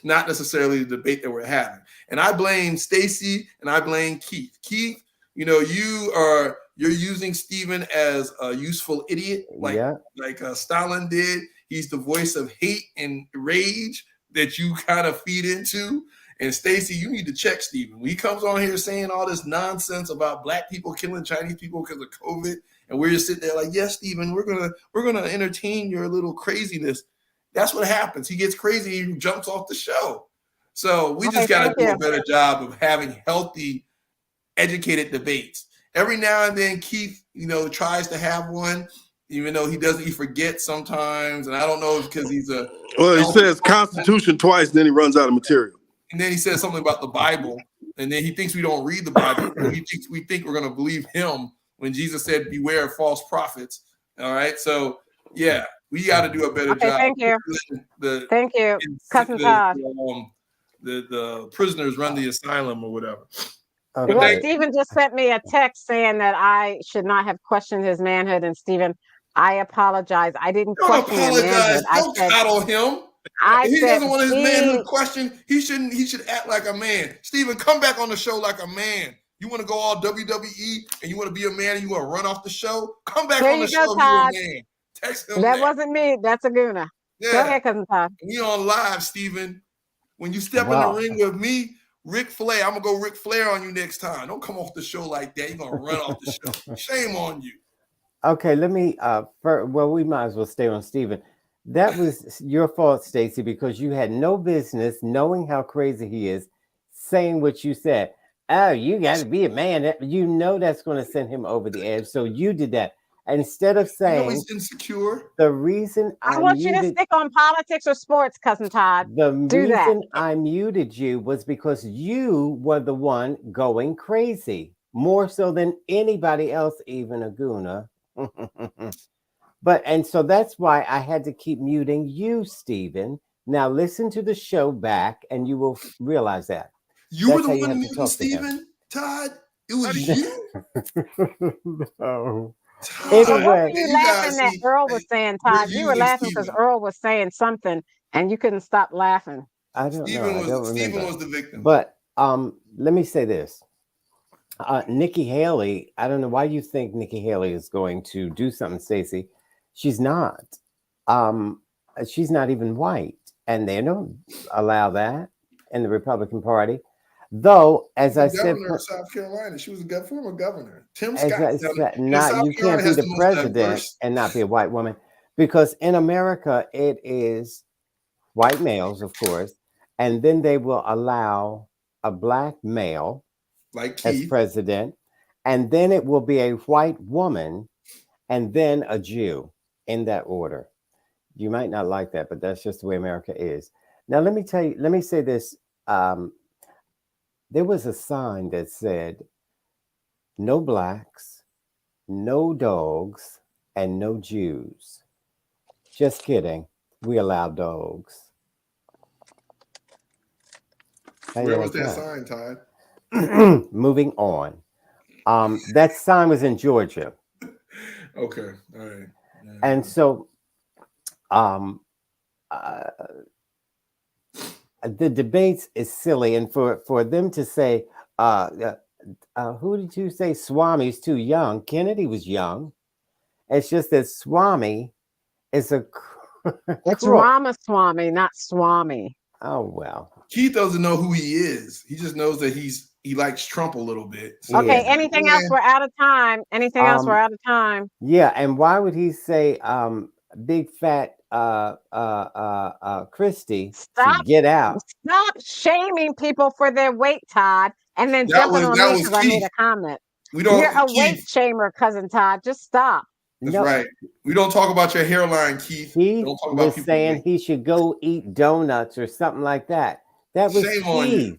not necessarily the debate that we're having. And I blame Stacey and I blame Keith. Keith, you're using Stephen as a useful idiot, like Stalin did. He's the voice of hate and rage that you kind of feed into. And Stacey, you need to check Stephen. When he comes on here saying all this nonsense about black people killing Chinese people because of COVID, and we're just sitting there like, yes, Stephen, we're gonna entertain your little craziness. That's what happens. He gets crazy, he jumps off the show. So we just gotta do a better job of having healthy, educated debates. Every now and then Keith, tries to have one, even though he forgets sometimes. And I don't know if because he's he says Constitution twice, then he runs out of material. And then he says something about the Bible, and then he thinks we don't read the Bible. We think we're going to believe him when Jesus said, "Beware of false prophets." All right, so yeah, we got to do a better job. Thank you. Thank you, Cousin Todd. The prisoners run the asylum or whatever. Okay. Well, Stephen just sent me a text saying that I should not have questioned his manhood, and Stephen, I apologize. I didn't question his manhood. Don't coddle him. If he doesn't want his manhood questioned, he should act like a man. Stephen, come back on the show like a man. You want to go all WWE and you want to be a man and you want to run off the show? Come back on the show, Todd. You're a man. Text him. That wasn't me. That's Aguna. Yeah. Go ahead, Cousin Todd. We on live, Stephen. When you step in the ring with me, Ric Flair, I'm gonna go Ric Flair on you next time. Don't come off the show like that. You're gonna run off the show. Shame on you. Okay, let me we might as well stay on Stephen. That was your fault, Stacey, because you had no business knowing how crazy he is, saying what you said. Oh, you got to be a man. That's going to send him over the edge. So you did that. Instead of saying he's insecure. The reason I want you to stick on politics or sports, Cousin Todd. The reason I muted you was because you were the one going crazy, more so than anybody else, even Aguna. And so that's why I had to keep muting you, Stephen. Now listen to the show back and you will realize that. You were the one muting Stephen, Todd? It was you? No. Anyway, you laughing that Earl was saying, Todd? You were laughing because Earl was saying something and you couldn't stop laughing. I don't know. Stephen was the victim. But let me say this. Nikki Haley, I don't know why you think Nikki Haley is going to do something, Stacey. She's not. She's not even white, and they don't allow that in the Republican Party. Though, as I said, governor of South Carolina, she was a former governor. Tim Scott. You can't be the president and not be a white woman, because in America it is white males, of course, and then they will allow a black male like as Keith. president, and then it will be a white woman, and then a Jew, in that order. You might not like that, but that's just the way America is. Now, let me say this. There was a sign that said, "No blacks, no dogs, and no Jews." Just kidding. We allow dogs. Where was that sign, Todd? Moving on. That sign was in Georgia. Okay. All right. Yeah. And so the debates is silly. And for them to say, who did you say Swami's too young? Kennedy was young. It's just that Swami is a It's Ramaswamy, not Swami. Oh, well. Keith doesn't know who he is. He just knows that he likes Trump a little bit. So okay, anything else? We're out of time. Anything else? We're out of time. Yeah, and why would he say big fat Christie to get out? Stop shaming people for their weight, Todd, and then jumping on me because I made a comment. You're a weight shamer, cousin Todd. Just stop. That's right. We don't talk about your hairline, Keith. He don't talk about was saying he should go eat donuts or something like that. That was shame on you.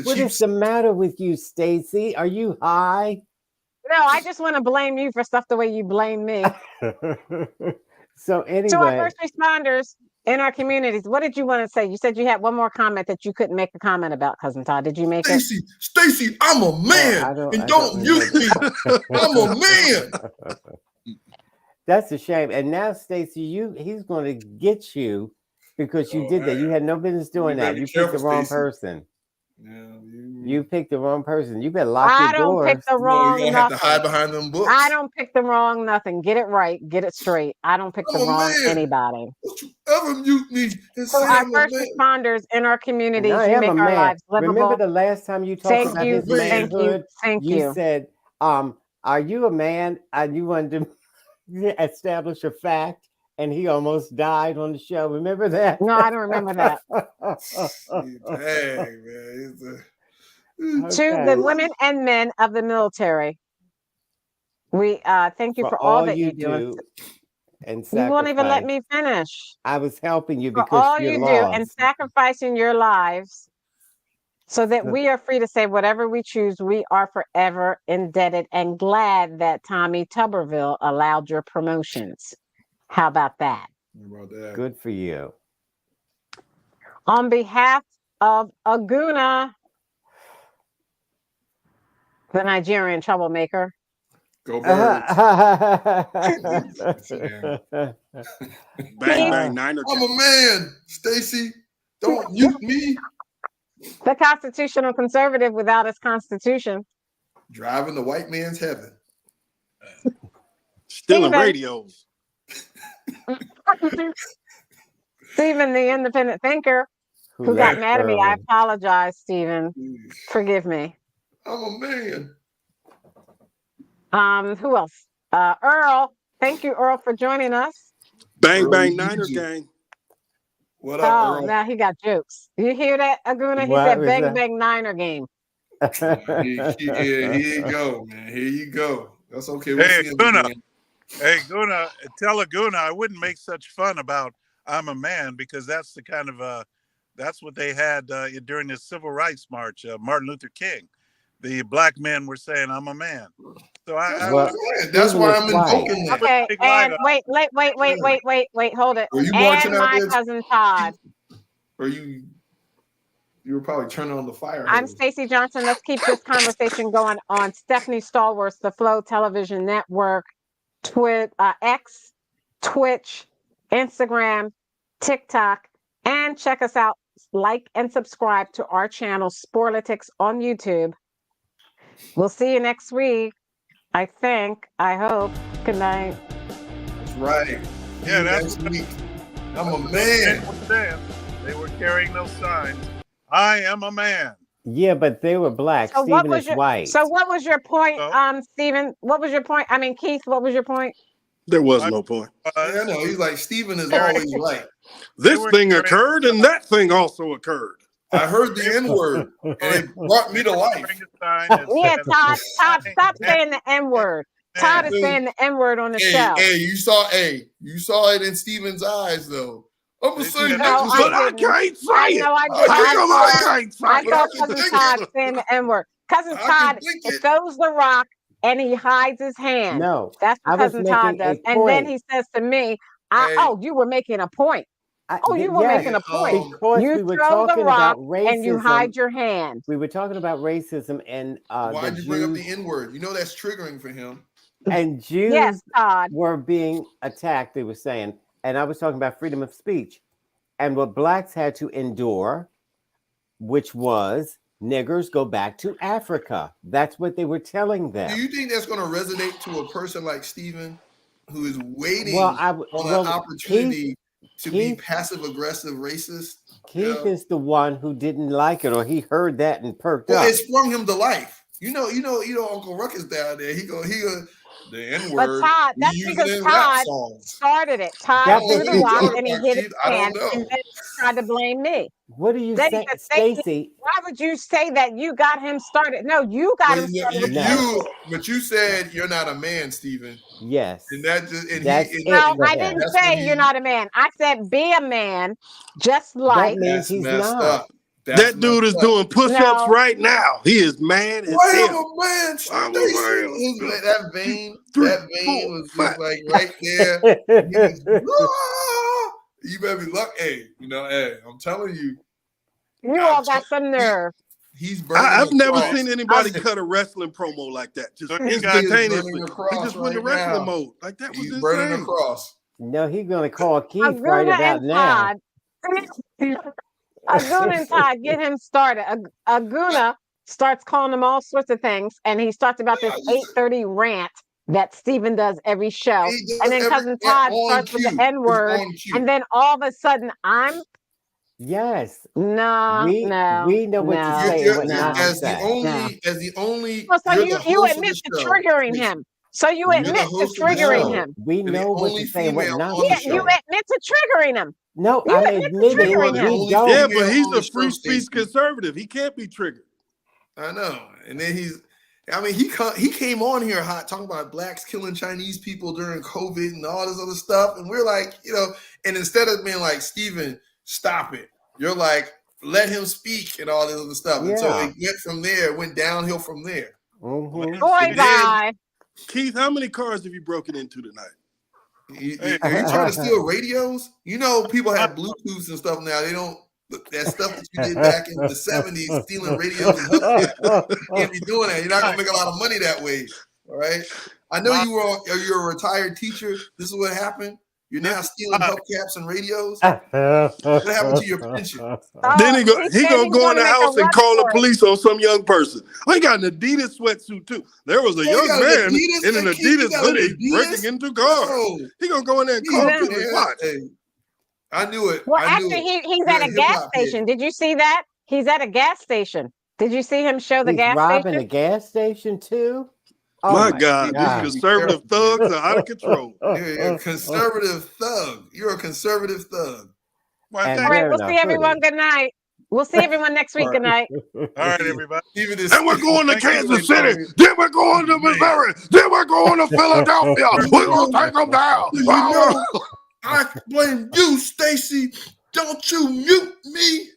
What is the matter with you, Stacy? Are you high? No, I just want to blame you for stuff the way you blame me. So anyway, to our first responders in our communities, what did you want to say? You said you had one more comment that you couldn't make a comment about, cousin Todd. Did you make it? Stacy, I'm a man, and don't mute me. I'm a man. That's a shame. And now, Stacy, he's going to get you because you did that. You had no business doing that. You picked the wrong person. Yeah, you picked the wrong person. You better lock your doors. I don't pick the wrong nothing. Have to hide behind them books. I don't pick the wrong nothing. Get it right. Get it straight. I don't pick the wrong anybody. Don't you ever mute me and so say our first responders in our communities, you make our lives livable. Remember the last time you talked about his manhood? Thank you. You said, are you a man? And you wanted to establish a fact, and he almost died on the show. Remember that? No, I don't remember that. Dang, man. To the women and men of the military, we thank you for all that you do. And you won't even let me finish. I was helping you because all you do and sacrificing your lives so that we are free to say whatever we choose. We are forever indebted and glad that Tommy Tuberville allowed your promotions. How about that? Good for you. On behalf of Aguna, the Nigerian troublemaker. Go Birds. Bang, bang, Niner. I'm a man, Stacy. Don't mute me. The constitutional conservative without his constitution. Driving the white man's heaven. Stealing radios. Stephen, the independent thinker, who got mad at me. I apologize, Stephen. Forgive me. I'm a man. Who else? Earl. Thank you, Earl, for joining us. Bang, Earl, bang, Niner gang. What up, Earl? Now he got jokes. You hear that, Aguna? He said bang, bang, Niner game. Here you go, man. Here you go. That's okay. We'll hey, Aguna. Hey, Aguna, tell Aguna I wouldn't make such fun about I'm a man, because that's the kind of that's what they had during the Civil Rights March. Martin Luther King, the black men were saying I'm a man. So that's why I'm invoking that. Okay, and wait, hold it. Were you and my cousin Todd. Or you were probably turning on the fire. I'm Stacey Johnson. Let's keep this conversation going on Stephanie Stallworth, the Flow Television Network, X, Twitch, Instagram, TikTok, and check us out. Like and subscribe to our channel, SPORLITIKS, on YouTube. We'll see you next week. I think. I hope. Good night. That's right. Yeah, that's week. I'm a man. They were carrying those signs. I am a man. Yeah, but they were black. So Stephen is white. So what was your point, Stephen? What was your point? I mean, Keith, what was your point? There was no point. I know. He's like, Stephen is always right. This thing occurred and that thing also occurred. I heard the N-word, and it brought me to life. Yeah, Todd, stop saying the N-word. Todd is saying the N-word on the show. Hey, you saw it in Steven's eyes, though. I'm gonna say No, I can't say it. I saw Cousin Todd saying the N-word. Cousin Todd throws the rock and he hides his hand. No, that's what Cousin Todd does. And then he says to me, "Oh, you were making a point. You were making a point. Because you we were throw talking the rock about racism, and you hide your hand." We were talking about racism and why'd you bring up the N-word? You know that's triggering for him. And Jews yes, Todd. were being attacked, they were saying. And I was talking about freedom of speech. And what blacks had to endure, which was niggers go back to Africa. That's what they were telling them. Do you think that's going to resonate to a person like Steven, who is waiting on an opportunity to be passive-aggressive racist? Keith is the one who didn't like it, or he heard that and perked up. It sprung him to life. You know, Uncle Ruckus down there. He go. The N-word. But Todd, that's because Todd started it. Todd threw the rock and he hit his hand, and then he tried to blame me. What do you say, Stacey? Why would you say that you got him started? No, you got him started. But you said you're not a man, Stephen. Yes. And that just no, I didn't say you're not a man. I said be a man, just like. That means he's not. Up. That dude is doing push-ups right now. He is mad as hell. I'm a man. That vein was just like right there. You better be lucky. Hey, I'm telling you. You all got some nerve. He's burning. I've never seen anybody cut a wrestling promo like that. Just instantaneously. He just went to wrestling mode. Like that was insane. Burning across. No, he's gonna call Keith right about now. Aguna and Todd get him started. Aguna starts calling him all sorts of things, and he starts about this 8:30 rant that Steven does every show. And then Cousin Todd starts with the N-word, and then all of a sudden I'm yes. No, we know what to say and what not to say. As the only so you admit to triggering him. So you admit to triggering him. We know what to say and what not to say. You admit to triggering him. No, I admit it. Yeah, but he's a free speech conservative. He can't be triggered. I know. And then he came on here hot talking about blacks killing Chinese people during COVID and all this other stuff. And we're like, and instead of being like, Steven, stop it, you're like, let him speak and all this other stuff. Yeah. And so it went downhill from there. Mm-hmm. Boy, bye. Keith, how many cars have you broken into tonight? Are you trying to steal radios? People have Bluetooths and stuff now. They don't. That stuff that you did back in the 70s, stealing radios and stuff. You can't be doing that. You're not gonna make a lot of money that way. All right. I know you're a retired teacher. This is what happened. You're now stealing hubcaps and radios. What happened to your pension? Then he gonna go in the house and call the police on some young person. I got an Adidas sweatsuit too. There was a young man in an Adidas hoodie breaking into cars. He gonna go in there and call the police. I knew it. Well, actually, he's at a gas station. Did you see that? He's at a gas station. Did you see him show the gas station? Robbing a gas station too? Oh my God, these conservative thugs are out of control. You're a conservative thug. You're a conservative thug. All right, we'll see everyone. Good night. We'll see everyone next week. Good night. All right, everybody. Then we're going to Kansas City. Then we're going to Missouri. Then we're going to Philadelphia. We're going to take them down. I blame you, Stacy. Don't you mute me.